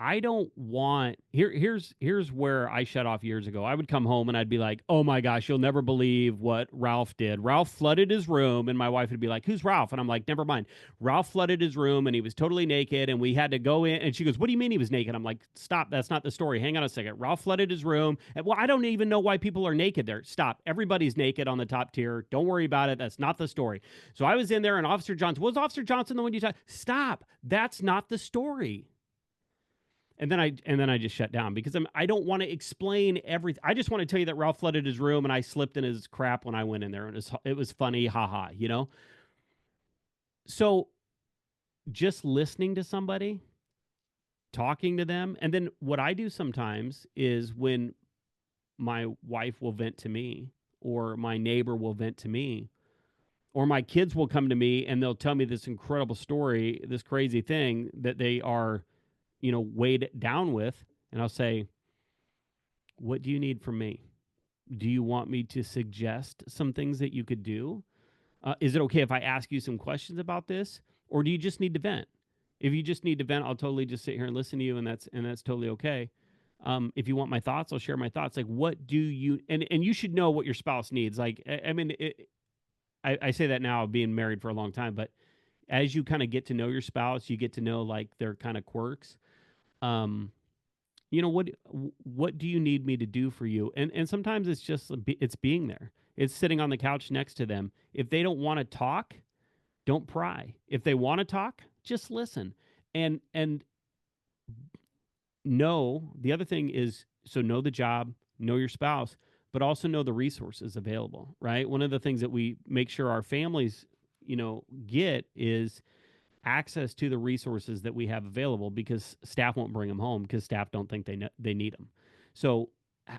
I don't want here's where I shut off years ago. I would come home and I'd be like, "Oh my gosh, you'll never believe what Ralph did. Ralph flooded his room," and my wife would be like, "Who's Ralph?" And I'm like, "Never mind. Ralph flooded his room and he was totally naked and we had to go in." And she goes, "What do you mean he was naked?" I'm like, "Stop. That's not the story. Hang on a second. Ralph flooded his room. And, well, I don't even know why people are naked there. Stop. Everybody's naked on the top tier. Don't worry about it. That's not the story." So I was in there and Officer Johnson, was Officer Johnson the one you talked? Stop. That's not the story. And then I just shut down because I don't want to explain everything. I just want to tell you that Ralph flooded his room and I slipped in his crap when I went in there, and it was funny, haha. So just listening to somebody, talking to them, and then what I do sometimes is when my wife will vent to me, or my neighbor will vent to me, or my kids will come to me and they'll tell me this incredible story, this crazy thing that they are, weighed down with, and I'll say, "What do you need from me? Do you want me to suggest some things that you could do? Is it okay if I ask you some questions about this, or do you just need to vent? If you just need to vent, I'll totally just sit here and listen to you, and that's totally okay. If you want my thoughts, I'll share my thoughts. Like, what do you and you should know what your spouse needs. Like, I mean, I say that now, being married for a long time, but as you kind of get to know your spouse, you get to know like their kind of quirks. Um, what do you need me to do for you? And sometimes it's just it's being there. It's sitting on the couch next to them. If they don't want to talk, don't pry. If they want to talk, just listen. And know the other thing is, so know the job, know your spouse, but also know the resources available, right? One of the things that we make sure our families, get is access to the resources that we have available, because staff won't bring them home because staff don't think they need them. So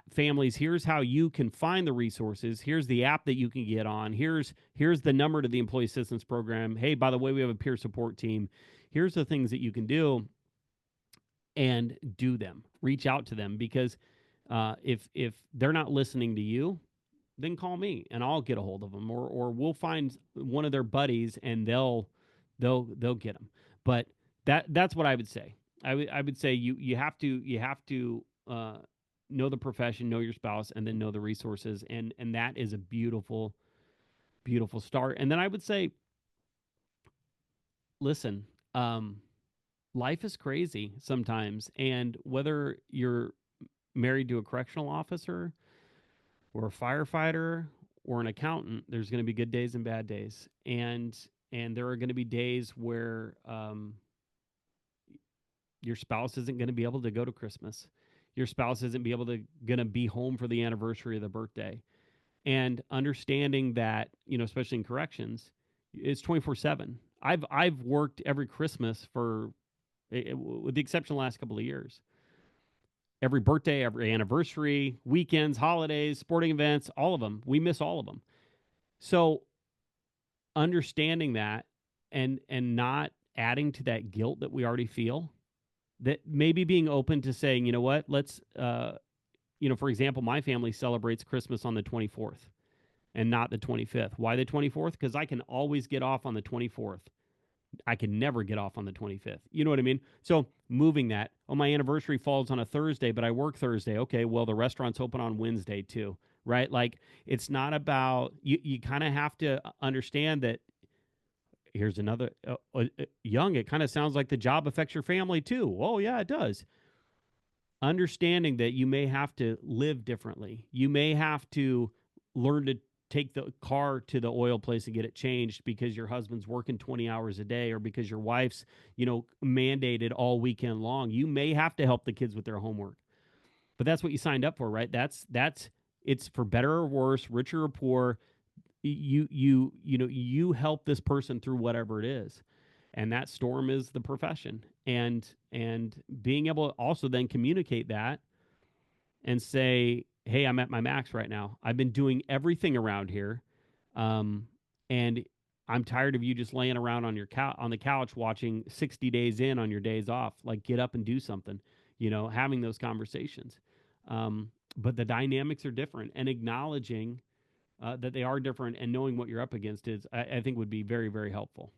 families, here's how you can find the resources. Here's the app that you can get on. Here's the number to the employee assistance program. Hey, by the way, we have a peer support team. Here's the things that you can do, and do them. Reach out to them, because if they're not listening to you, then call me and I'll get a hold of them, or we'll find one of their buddies and they'll get them. But that's what I would say. I would say you have to know the profession, know your spouse, and then know the resources, and that is a beautiful start. And then I would say, listen, life is crazy sometimes, and whether you're married to a correctional officer or a firefighter or an accountant, there's going to be good days and bad days, and there are going to be days where your spouse isn't going to be able to go to Christmas. Your spouse isn't going to be home for the anniversary of the birthday. And understanding that, especially in corrections, it's 24/7. I've worked every Christmas for, with the exception of the last couple of years. Every birthday, every anniversary, weekends, holidays, sporting events, all of them. We miss all of them. So understanding that, and not adding to that guilt that we already feel, that maybe being open to saying, you know what, let's for example, my family celebrates Christmas on the 24th and not the 25th. Why the 24th? Because I can always get off on the 24th. I can never get off on the 25th. You know what I mean? So moving that. Oh, my anniversary falls on a Thursday, but I work Thursday. Okay, well, the restaurant's open on Wednesday too, right? Like, it's not about, you kind of have to understand that. Here's another, young, it kind of sounds like the job affects your family too. Oh, yeah, it does. Understanding that you may have to live differently. You may have to learn to take the car to the oil place and get it changed because your husband's working 20 hours a day, or because your wife's, mandated all weekend long. You may have to help the kids with their homework. But that's what you signed up for, right? That's it's for better or worse, richer or poor. You help this person through whatever it is, and that storm is the profession. And being able to also then communicate that and say, hey, I'm at my max right now. I've been doing everything around here, and I'm tired of you just laying around on your on the couch watching 60 days in on your days off. Like, get up and do something, having those conversations. But the dynamics are different, and acknowledging that they are different and knowing what you're up against I think would be very, very helpful.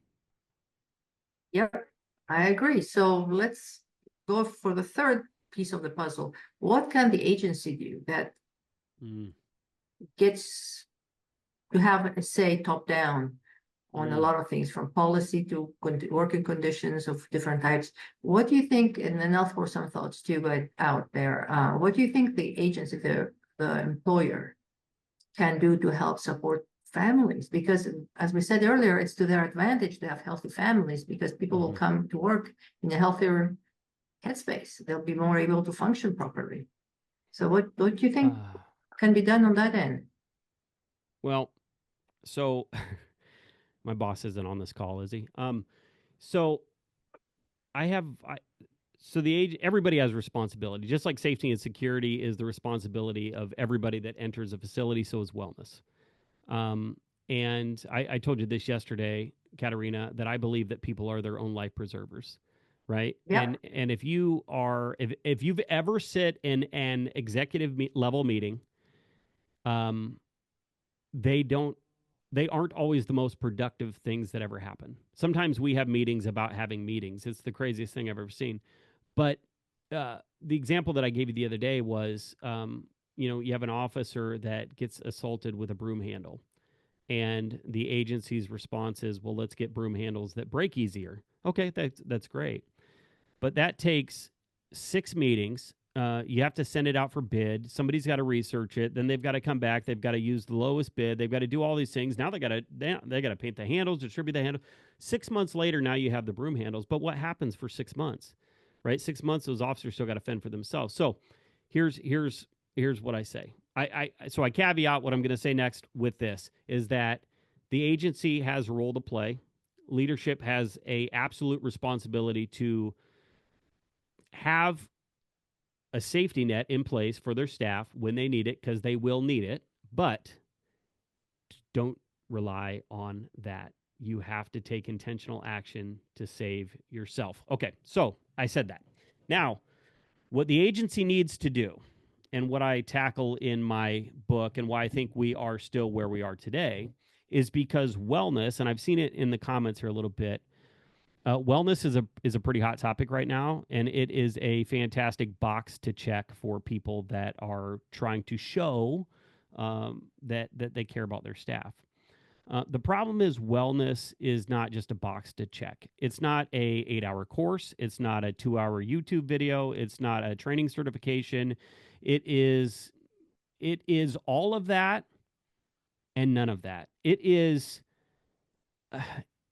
Yep, I agree. So let's go for the third piece of the puzzle. What can the agency do that Mm, gets to have a say top down on a mm. lot of things, from policy to working conditions of different types? What do you think, and then I'll throw some thoughts too, but out there, what do you think the agency, the employer can do to help support families? Because as we said earlier, it's to their advantage to have healthy families, because people will Mhm. come to work in a healthier headspace. They'll be more able to function properly. So what do you think Uh, can be done on that end? well, so my boss isn't on this call, is he? So I have I so the age everybody has responsibility. Just like safety and security is the responsibility of everybody that enters a facility, so is wellness. Um, and I told you this yesterday, Katerina, that I believe that people are their own life preservers, right? Yep. And if you've ever sit in an executive level meeting, um, they don't they aren't always the most productive things that ever happen. Sometimes we have meetings about having meetings. It's the craziest thing I've ever seen. But the example that I gave you the other day was, you have an officer that gets assaulted with a broom handle, and the agency's response is, well, let's get broom handles that break easier. Okay, that's great, but that takes 6 meetings. You have to send it out for bid. Somebody's got to research it. Then they've got to come back. They've got to use the lowest bid. They've got to do all these things. Now they got to paint the handles, distribute the handle. 6 months later, now you have the broom handles. But what happens for 6 months, right? 6 months, those officers still got to fend for themselves. So here's what I say. So I caveat what I'm going to say next with this is that the agency has a role to play. Leadership has a absolute responsibility to have a safety net in place for their staff when they need it, because they will need it, but don't rely on that. You have to take intentional action to save yourself. Okay, so I said that. Now, what the agency needs to do, and what I tackle in my book, and why I think we are still where we are today, is because wellness, and I've seen it in the comments here a little bit, wellness is a pretty hot topic right now, and it is a fantastic box to check for people that are trying to show that they care about their staff. The problem is wellness is not just a box to check. It's not a 8-hour course. It's not a 2-hour YouTube video. It's not a training certification. It is all of that and none of that. It is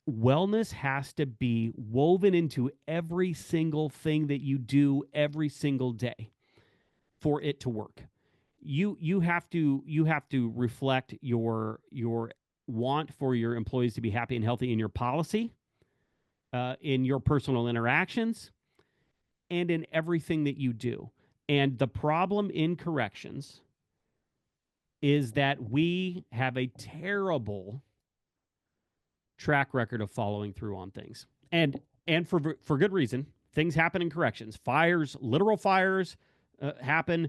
wellness has to be woven into every single thing that you do every single day for it to work. You have to reflect your want for your employees to be happy and healthy in your policy, in your personal interactions, and in everything that you do. And the problem in corrections is that we have a terrible track record of following through on things, and for good reason. Things happen in corrections. Fires, literal fires, happen.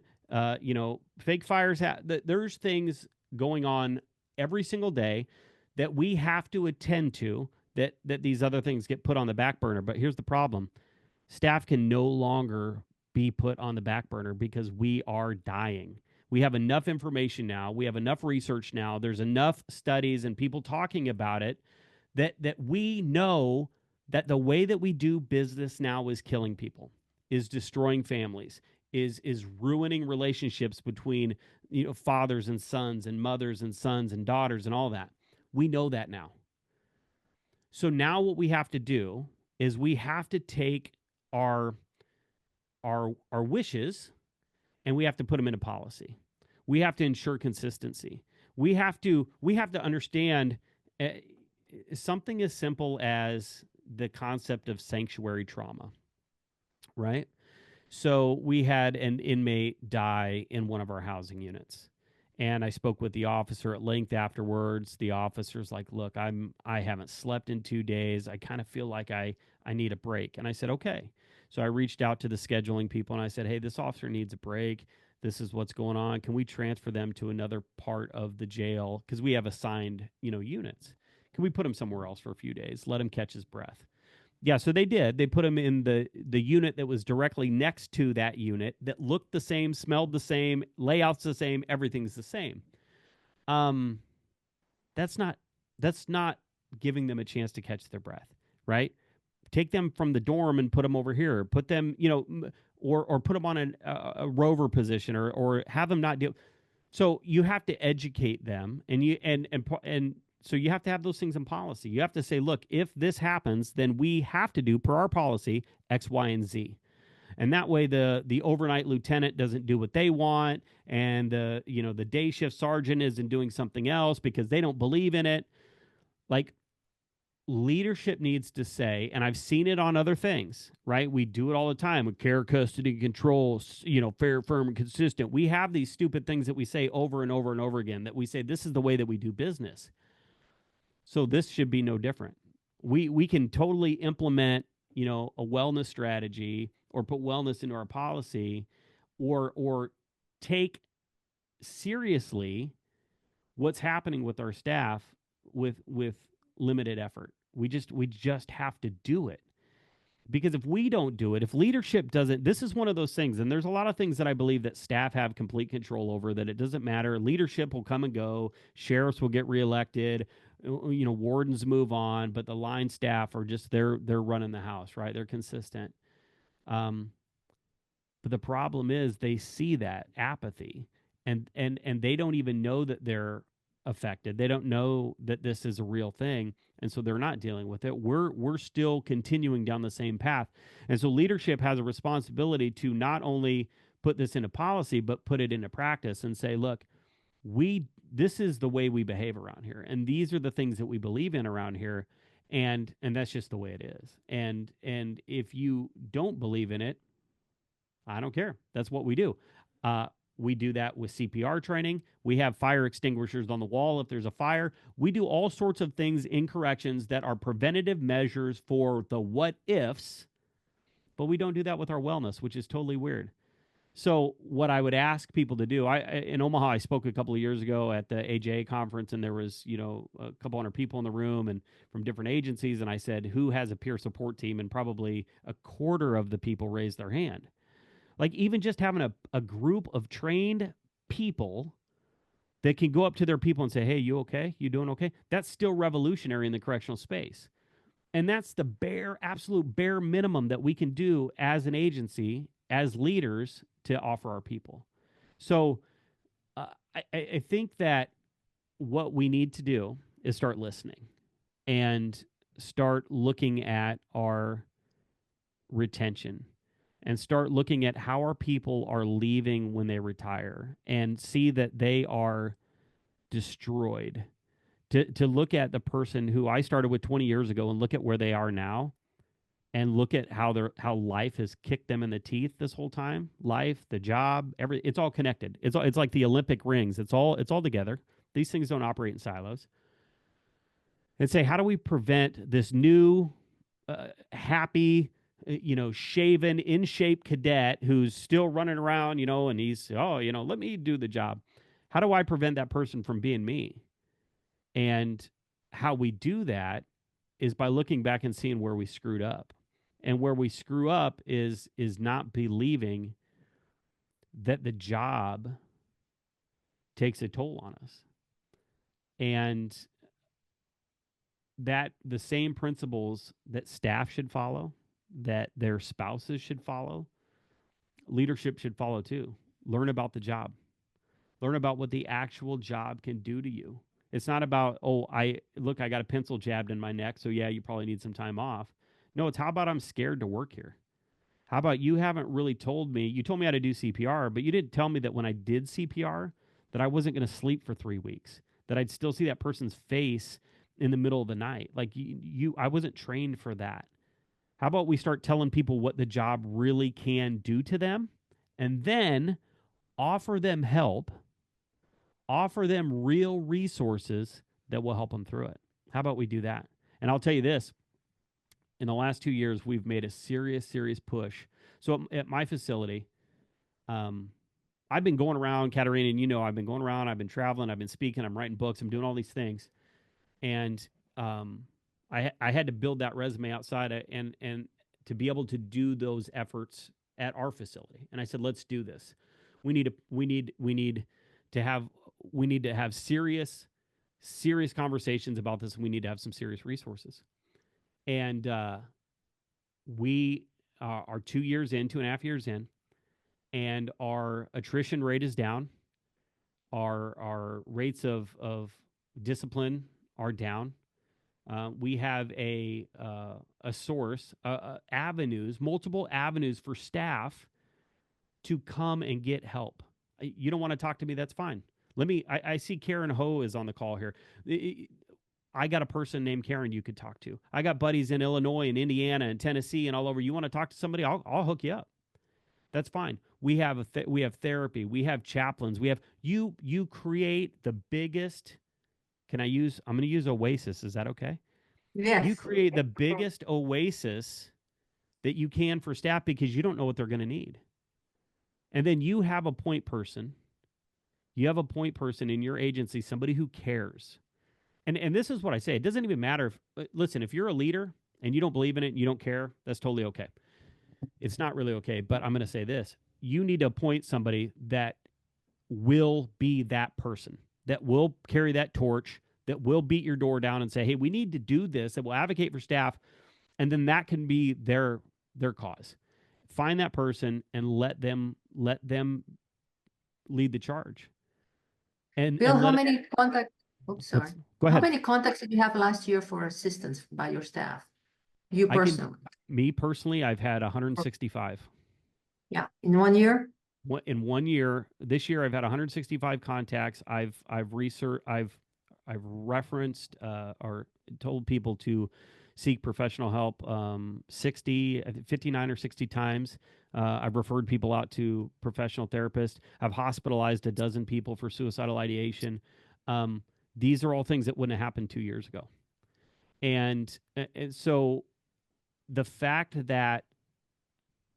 Fake fires. There's things going on every single day that we have to attend to. That these other things get put on the back burner. But here's the problem: staff can no longer be put on the back burner because we are dying. We have enough information now. We have enough research now. There's enough studies and people talking about it that we know that the way that we do business now is killing people, is destroying families, is ruining relationships between fathers and sons, and mothers and sons and daughters, and all that. We know that now. So now what we have to do is we have to take our our wishes, and we have to put them into policy. We have to ensure consistency. We have to understand uh, something as simple as the concept of sanctuary trauma, right? So we had an inmate die in one of our housing units. And I spoke with the officer at length afterwards. The officer's like, "Look, I haven't slept in 2 days. I kind of feel like I need a break." And I said, "Okay." So I reached out to the scheduling people and I said, "Hey, this officer needs a break. This is what's going on. Can we transfer them to another part of the jail? Because we have assigned, units. Can we put him somewhere else for a few days? Let him catch his breath." Yeah, so they did. They put him in the unit that was directly next to that unit that looked the same, smelled the same, layouts the same, everything's the same. Um, that's not that's not giving them a chance to catch their breath, right? Take them from the dorm and put them over here. Put them, or put them on a rover position, or have them not deal. So you have to educate them, and so you have to have those things in policy. You have to say, look, if this happens, then we have to do per our policy X, Y, and Z. And that way the overnight lieutenant doesn't do what they want, and the day shift sergeant isn't doing something else because they don't believe in it. Like, leadership needs to say, and I've seen it on other things, right? We do it all the time with care, custody, control, fair, firm, and consistent. We have these stupid things that we say over and over and over again, that we say this is the way that we do business. So this should be no different. We can totally implement, a wellness strategy, or put wellness into our policy, or take seriously what's happening with our staff with limited effort. We just have to do it. Because if we don't do it, if leadership doesn't, this is one of those things, and there's a lot of things that I believe that staff have complete control over, that it doesn't matter. Leadership will come and go, sheriffs will get reelected, wardens move on, but the line staff are just, they're running the house, right? They're consistent. Um, but the problem is they see that apathy, and they don't even know that they're affected. They don't know that this is a real thing, and so they're not dealing with it. We're still continuing down the same path. And so leadership has a responsibility to not only put this into policy but put it into practice and say, look, we this is the way we behave around here, and these are the things that we believe in around here, and that's just the way it is. And if you don't believe in it, I don't care. That's what we do. We do that with CPR training. We have fire extinguishers on the wall if there's a fire. We do all sorts of things in corrections that are preventative measures for the what ifs, but we don't do that with our wellness, which is totally weird. So what I would ask people to do, in Omaha, I spoke a couple of years ago at the AJA conference, and there was, a couple hundred people in the room and from different agencies. And I said, who has a peer support team? And probably a quarter of the people raised their hand. Like, even just having a group of trained people that can go up to their people and say, hey, you okay? You doing okay? That's still revolutionary in the correctional space. And that's the absolute bare minimum that we can do as an agency, as leaders, to offer our people. So I think that what we need to do is start listening and start looking at our retention, and start looking at how our people are leaving when they retire, and see that they are destroyed. To look at the person who I started with 20 years ago and look at where they are now, and look at how life has kicked them in the teeth this whole time. Life, the job, it's all connected. It's like the Olympic rings. It's all together. These things don't operate in silos. And say, how do we prevent this new happy, shaven, in shape cadet who's still running around, and he's, let me do the job. How do I prevent that person from being me? And how we do that is by looking back and seeing where we screwed up. And where we screw up is not believing that the job takes a toll on us. And that the same principles that staff should follow, that their spouses should follow, leadership should follow too. Learn about the job. Learn about what the actual job can do to you. It's not about, I got a pencil jabbed in my neck, so yeah, you probably need some time off. No, it's how about I'm scared to work here? How about you haven't really told me, you told me how to do CPR, but you didn't tell me that when I did CPR, that I wasn't going to sleep for 3 weeks, that I'd still see that person's face in the middle of the night. Like, I wasn't trained for that. How about we start telling people what the job really can do to them, and then offer them help offer them real resources that will help them through it. How about we do that? And I'll tell you this, in the last 2 years, we've made a serious push. So at my facility, um, I've been going around, Katerina, and I've been going around, I've been traveling, I've been speaking, I'm writing books, I'm doing all these things. And I had to build that resume outside and to be able to do those efforts at our facility. And I said, let's do this. We need to to have we need to have serious conversations about this. We need to have some serious resources. And we are 2 years in, 2.5 years in, and our attrition rate is down. Our rates of discipline are down. We have a source, avenues, multiple avenues for staff to come and get help. You don't want to talk to me? That's fine. I see Karen Ho is on the call here. I got a person named Karen you could talk to. I got buddies in Illinois and Indiana and Tennessee and all over. You want to talk to somebody? I'll hook you up. That's fine. We have we have therapy. We have chaplains. We have you create the biggest. I'm going to use Oasis. Is that okay? You Yes. create the biggest oasis that you can for staff because you don't know what they're going to need. And then you have a point person. You have a point person in your agency, somebody who cares. And this is what I say. It doesn't even matter listen, if you're a leader and you don't believe in it and you don't care, that's totally okay. It's not really okay, but I'm going to say this. You need to appoint somebody that will be that person, that will carry that torch, that will beat your door down and say, hey, we need to do this, that will advocate for staff, and then that can be their cause. Find that person and let them lead the charge. Bill, And how let it, many contacts? Oops, sorry. go How ahead. many contacts did you have last year for assistance by your staff? You I can personally? Me personally, I've had 165. Yeah, in 1 year? In 1 year, this year I've had 165 contacts. I've researched, I've referenced or told people to seek professional help 59 or 60 times. I've referred people out to professional therapists. I've hospitalized a dozen people for suicidal ideation. These are all things that wouldn't have happened 2 years ago. And so the fact that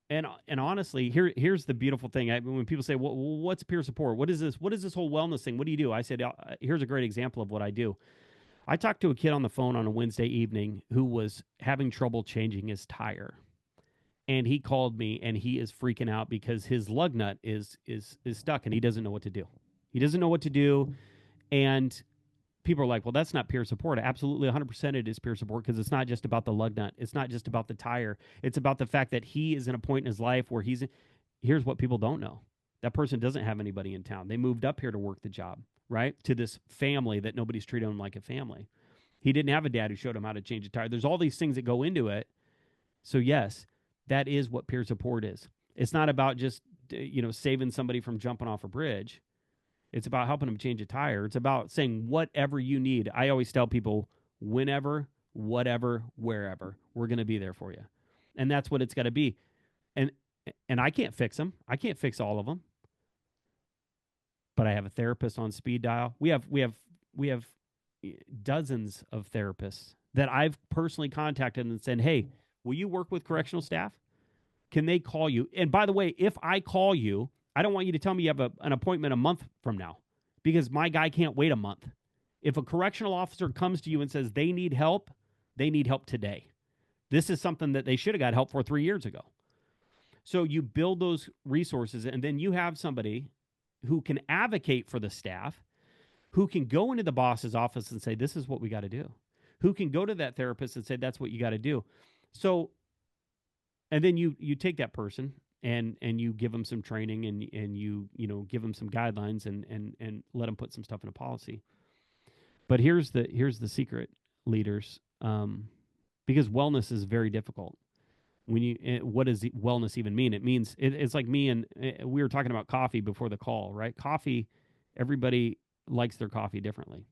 and honestly, here's the beautiful thing. When people say, well, "What's peer support? What is this? What is this whole wellness thing? What do you do?" I said, "Here's a great example of what I do. I talked to a kid on the phone on a Wednesday evening who was having trouble changing his tire, and he called me and he is freaking out because his lug nut is stuck and he doesn't know what to do. He doesn't know what to do, and people are like, well, that's not peer support. Absolutely 100% it is peer support because it's not just about the lug nut. It's not just about the tire. It's about the fact that he is in a point in his life where here's what people don't know. That person doesn't have anybody in town. They moved up here to work the job, right? To this family that nobody's treating him like a family. He didn't have a dad who showed him how to change a tire. There's all these things that go into it. So yes, that is what peer support is. It's not about just, saving somebody from jumping off a bridge. It's about helping them change a tire. It's about saying whatever you need. I always tell people, whenever, whatever, wherever, we're going to be there for you. And that's what it's got to be. And and I can't fix them. I can't fix all of them. But I have a therapist on speed dial. We have dozens of therapists that I've personally contacted and said, "Hey, will you work with correctional staff? Can they call you?" And by the way, if I call you, I don't want you to tell me you have an appointment a month from now because my guy can't wait a month. If a correctional officer comes to you and says they need help today. This is something that they should have got help for 3 years ago. So you build those resources, and then you have somebody who can advocate for the staff, who can go into the boss's office and say, this is what we got to do, who can go to that therapist and say, that's what you got to do. So, and then you take that person and you give them some training and you give them some guidelines and let them put some stuff in a policy. But here's the secret, leaders, because wellness is very difficult. What does wellness even mean? It means it's like me and we were talking about coffee before the call, right? Coffee, everybody likes their coffee differently,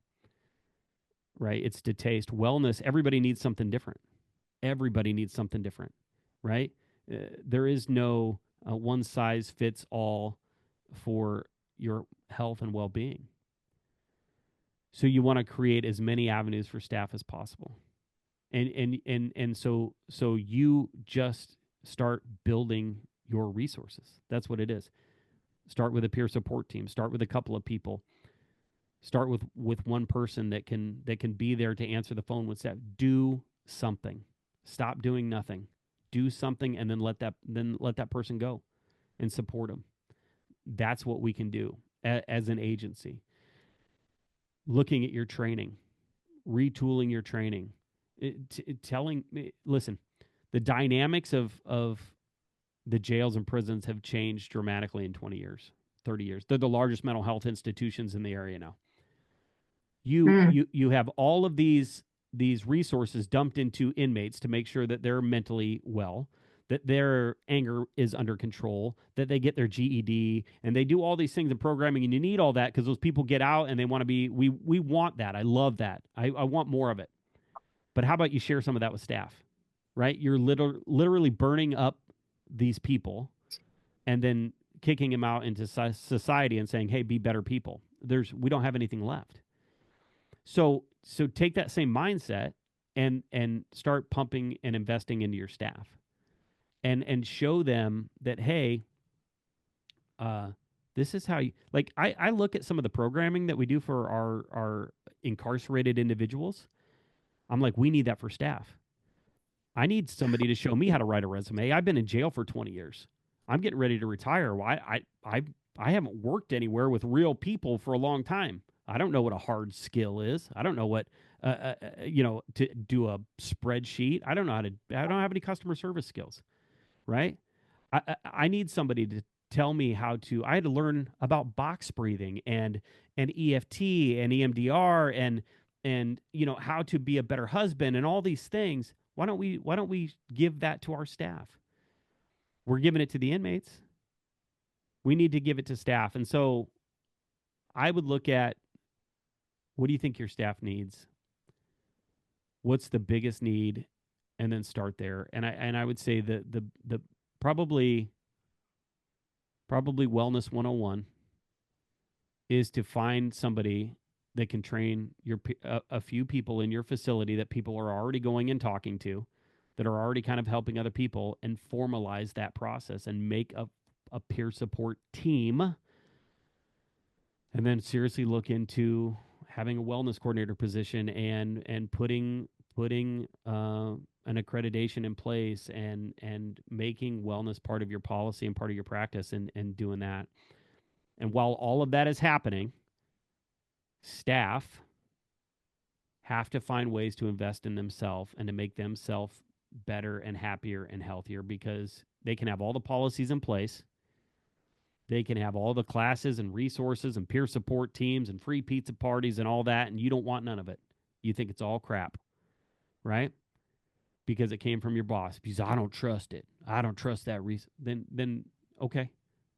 right? It's to taste. Wellness, everybody needs something different. Everybody needs something different, right? There is no one size fits all for your health and well being. So you want to create as many avenues for staff as possible. And so you just start building your resources. That's what it is. Start with a peer support team. Start with a couple of people. Start with one person that can be there to answer the phone with staff. Do something. Stop doing nothing. Do something, and then let that person go and support them. That's what we can do as an agency. Looking at your training, retooling your training, listen, the dynamics of the jails and prisons have changed dramatically in 20 years, 30 years. They're the largest mental health institutions in the area now. You Mm. you you have all of these resources dumped into inmates to make sure that they're mentally well, that their anger is under control, that they get their GED, and they do all these things in programming. And you need all that because those people get out and they want to be. We want that. I love that. I want more of it. But how about you share some of that with staff, right? You're literally burning up these people and then kicking them out into society and saying, "Hey, be better people." We don't have anything left. So take that same mindset and start pumping and investing into your staff, and show them that, hey, uh, this is how you like. I look at some of the programming that we do for our incarcerated individuals. I'm like, we need that for staff. I need somebody to show me how to write a resume. I've been in jail for 20 years. I'm getting ready to retire. Well, I haven't worked anywhere with real people for a long time. I don't know what a hard skill is. I don't know what to do a spreadsheet. I don't know how to. I don't have any customer service skills, right? I need somebody to tell me how to. I had to learn about box breathing and EFT and EMDR and how to be a better husband and all these things. Why don't we give that to our staff? We're giving it to the inmates. We need to give it to staff. And so I would look at, what do you think your staff needs? What's the biggest need? And then start there. And I would say the probably wellness 101 is to find somebody that can train a few people in your facility that people are already going and talking to, that are already kind of helping other people, and formalize that process and make a peer support team. And then seriously look into having a wellness coordinator position and putting an accreditation in place and making wellness part of your policy and part of your practice, and doing that. And while all of that is happening, staff have to find ways to invest in themselves and to make themselves better and happier and healthier, because they can have all the policies in place. They can have all the classes and resources and peer support teams and free pizza parties and all that, and you don't want none of it. You think it's all crap, right? Because it came from your boss. Because I don't trust it. I don't trust that reason. Then okay,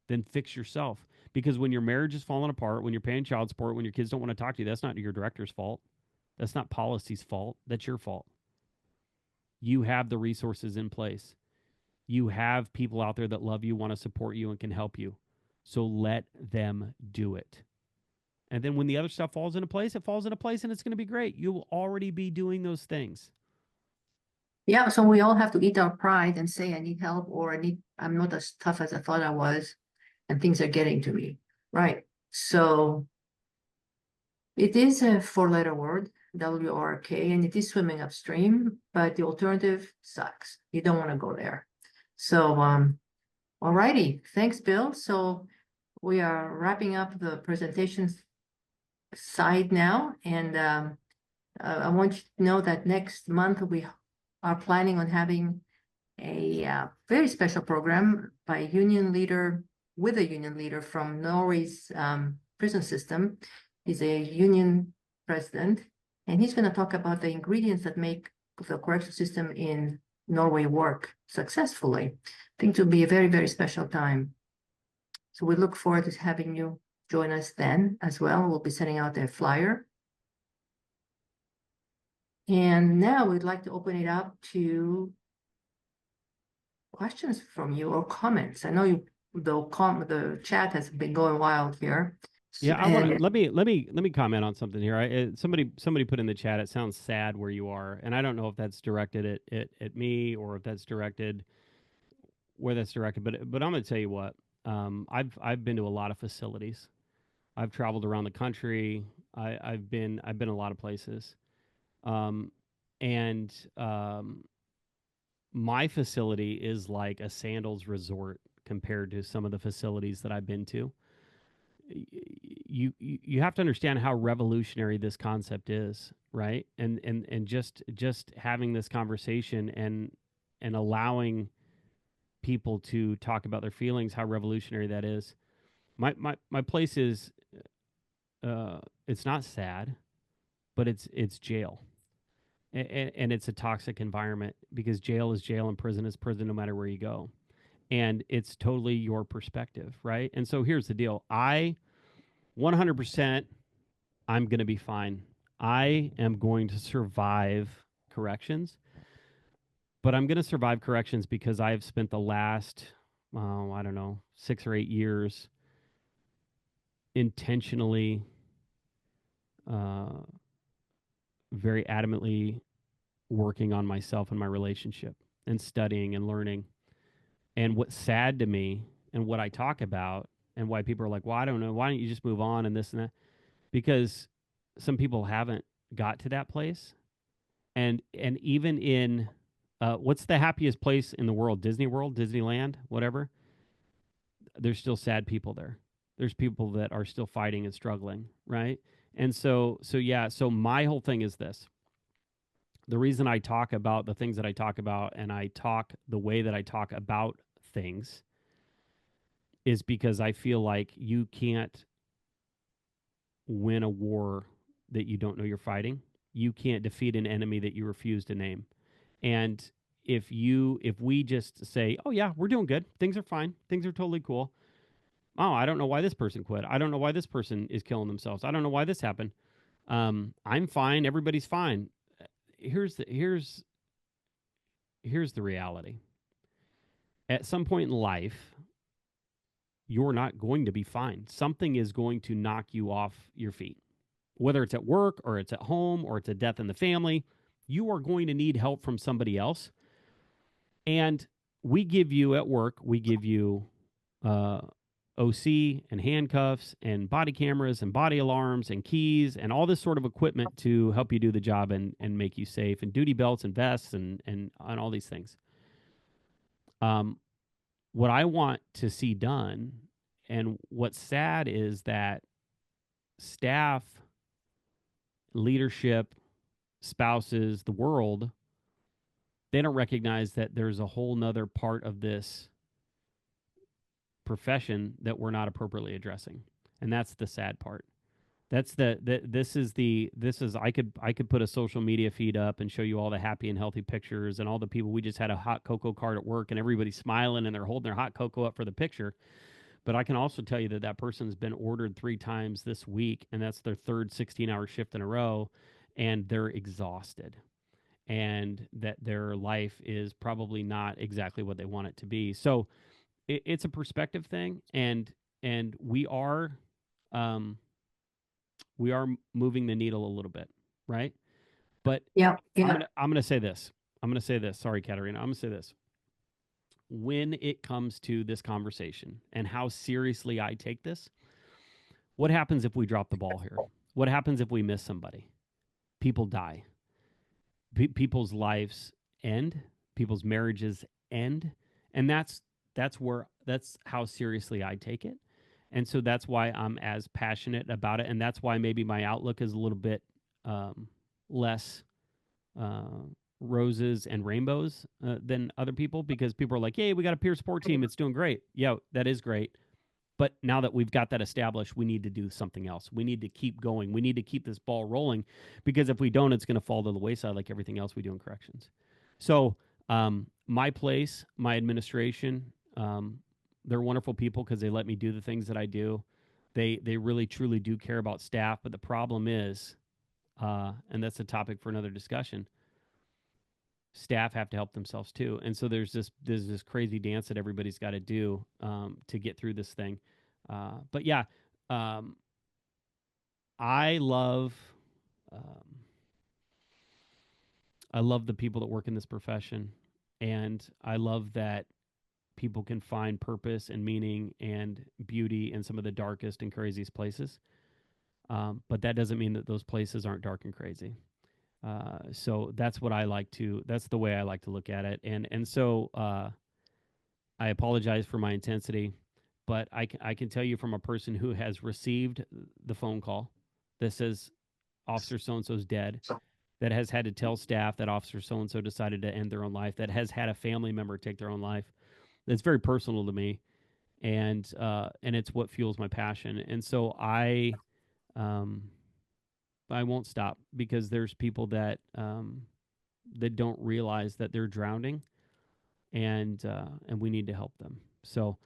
then fix yourself. Because when your marriage is falling apart, when you're paying child support, when your kids don't want to talk to you, that's not your director's fault. That's not policy's fault. That's your fault. You have the resources in place. You have people out there that love you, want to support you, and can help you. So let them do it. And then when the other stuff falls into place, it falls into place, and it's going to be great. You will already be doing those things. Yeah, so we all have to eat our pride and say, I need help, or I'm not as tough as I thought I was, and things are getting to me. Right. So it is a four-letter word, WRK, and it is swimming upstream, but the alternative sucks. You don't want to go there. So, all righty. Thanks, Bill. So we are wrapping up the presentations side now, and I want you to know that next month we are planning on having a very special program by a union leader, with a union leader from Norway's prison system. He's a union president, and he's going to talk about the ingredients that make the correctional system in Norway work successfully. I think it will be a very, very special time. So we look forward to having you join us then as well. We'll be sending out a flyer. And now we'd like to open it up to questions from you or comments. I know the chat has been going wild here. Yeah, I want to And let me comment on something here. Somebody put in the chat. It sounds sad where you are, and I don't know if that's directed at me or if that's directed where that's directed. But I'm going to tell you what. I've been to a lot of facilities. I've traveled around the country. I've been a lot of places. Um, and My facility is like a sandals resort compared to some of the facilities that I've been to. You have to understand how revolutionary this concept is, right? And just having this conversation and allowing people to talk about their feelings, how revolutionary that is. My place is it's not sad, but it's jail. And it's a toxic environment because jail is jail and prison is prison no matter where you go. And it's totally your perspective, right? And so here's the deal. 100% I'm going to be fine. I am going to survive corrections, but I'm going to survive corrections because I've spent the last, I don't know, 6 or 8 years intentionally, uh, very adamantly working on myself and my relationship and studying and learning. And what's sad to me and what I talk about and why people are like, well, I don't know, why don't you just move on and this and that? Because some people haven't got to that place. And even in what's the happiest place in the world? Disney World, Disneyland, whatever. There's still sad people there. There's people that are still fighting and struggling, right? And so yeah, so my whole thing is this. The reason I talk about the things that I talk about and I talk the way that I talk about things is because I feel like you can't win a war that you don't know you're fighting. You can't defeat an enemy that you refuse to name. And if we just say, "Oh yeah, we're doing good. Things are fine. Things are totally cool." Oh, I don't know why this person quit. I don't know why this person is killing themselves. I don't know why this happened. I'm fine. Everybody's fine. Here's the reality. At some point in life, you're not going to be fine. Something is going to knock you off your feet. Whether it's at work or it's at home or it's a death in the family, you are going to need help from somebody else. And we give you at work, we give you uh, OC and handcuffs and body cameras and body alarms and keys and all this sort of equipment to help you do the job and make you safe and duty belts and vests and all these things. Um, what I want to see done and what's sad is that staff, leadership, spouses, the world, they don't recognize that there's a whole nother part of this profession that we're not appropriately addressing. And that's the sad part. That's this is I could put a social media feed up and show you all the happy and healthy pictures and all the people. We just had a hot cocoa cart at work and everybody's smiling and they're holding their hot cocoa up for the picture. But I can also tell you that that person's been ordered 3 times this week and that's their third 16-hour shift in a row and they're exhausted and that their life is probably not exactly what they want it to be. So it's a perspective thing, and um, we are moving the needle a little bit, right? But yeah, I'm yeah, gonna I'm gonna say this. I'm gonna say this. Sorry, Katerina. I'm gonna say this. When it comes to this conversation and how seriously I take this, what happens if we drop the ball here? What happens if we miss somebody? People die. People's lives end. People's marriages end, and that's how seriously I take it. And so that's why I'm as passionate about it, and that's why maybe my outlook is a little bit um, less uh, roses and rainbows than other people because people are like, "Hey, we got a peer support team; it's doing great." Yeah, that is great. But now that we've got that established, we need to do something else. We need to keep going. We need to keep this ball rolling because if we don't, it's going to fall to the wayside like everything else we do in corrections. So, my place, my administration, they're wonderful people because they let me do the things that I do. They really truly do care about staff. But the problem is, and that's a topic for another discussion. Staff have to help themselves too, and so there's this crazy dance that everybody's got to do to get through this thing. But yeah, um, I love, um, I love the people that work in this profession, and I love that people can find purpose and meaning and beauty in some of the darkest and craziest places. But that doesn't mean that those places aren't dark and crazy. So that's what I like to. That's the way I like to look at it. And so I apologize for my intensity, but I can tell you from a person who has received the phone call that says Officer so and so's dead, that has had to tell staff that Officer so and so decided to end their own life, that has had a family member take their own life. That's very personal to me, and it's what fuels my passion. And so um, I won't stop because there's people that don't realize that they're drowning, and we need to help them. So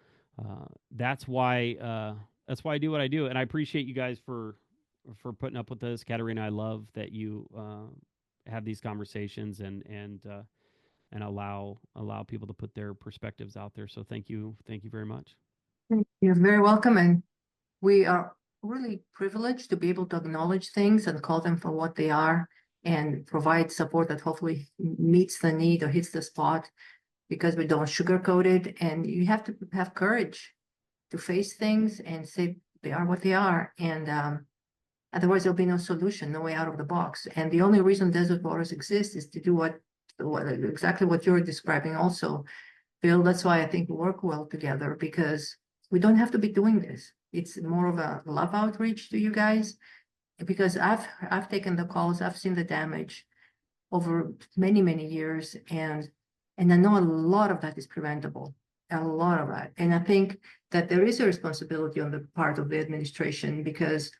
that's why I do what I do, and I appreciate you guys for putting up with this. Katerina, I love that you have these conversations and allow people to put their perspectives out there. So thank you very much. You're very welcome. And we are really privileged to be able to acknowledge things and call them for what they are and provide support that hopefully meets the need or hits the spot, because we don't sugarcoat it. And you have to have courage to face things and say they are what they are. And otherwise, there'll be no solution, no way out of the box. And the only reason Desert Waters exists is to do what exactly what you're describing also, Bill. That's why I think we work well together, because we don't have to be doing this. It's more of a love outreach to you guys, because I've taken the calls, I've seen the damage over many, many years, and I know a lot of that is preventable, a lot of that. And I think that there is a responsibility on the part of the administration, because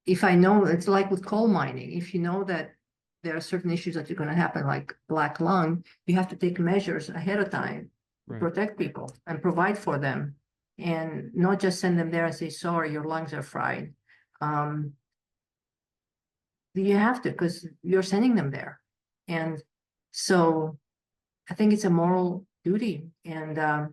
if I know, it's like with coal mining, if you know that there are certain issues that are going to happen, like black lung, you have to take measures ahead of time to Right. protect people and provide for them, and not just send them there and say, sorry, your lungs are fried. You have to, because you're sending them there. And so I think it's a moral duty. And I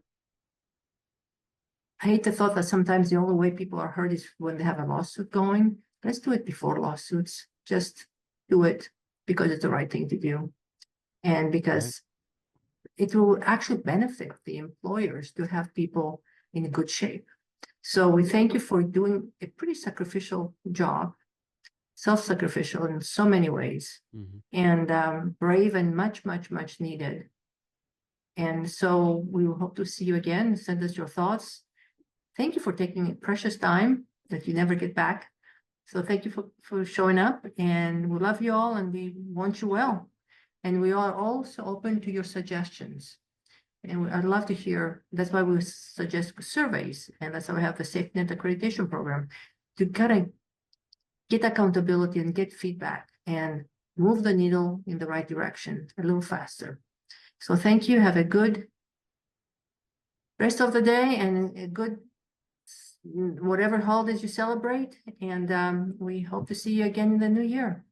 hate the thought that sometimes the only way people are hurt is when they have a lawsuit going. Let's do it before lawsuits. Just do it because it's the right thing to do. And Right. because it will actually benefit the employers to have people in good shape. So we thank you for doing a pretty sacrificial job, self-sacrificial in so many ways, Mhm. and brave and much, much, much needed. And so we will hope to see you again. Send us your thoughts. Thank you for taking precious time that you never get back. So thank you for showing up, and we love you all and we want you well. And we are also open to your suggestions. And I'd love to hear, that's why we suggest surveys, and that's why we have the SafeNet accreditation program, to kind of get accountability and get feedback and move the needle in the right direction a little faster. So thank you. Have a good rest of the day and a good whatever holidays you celebrate. And we hope to see you again in the new year.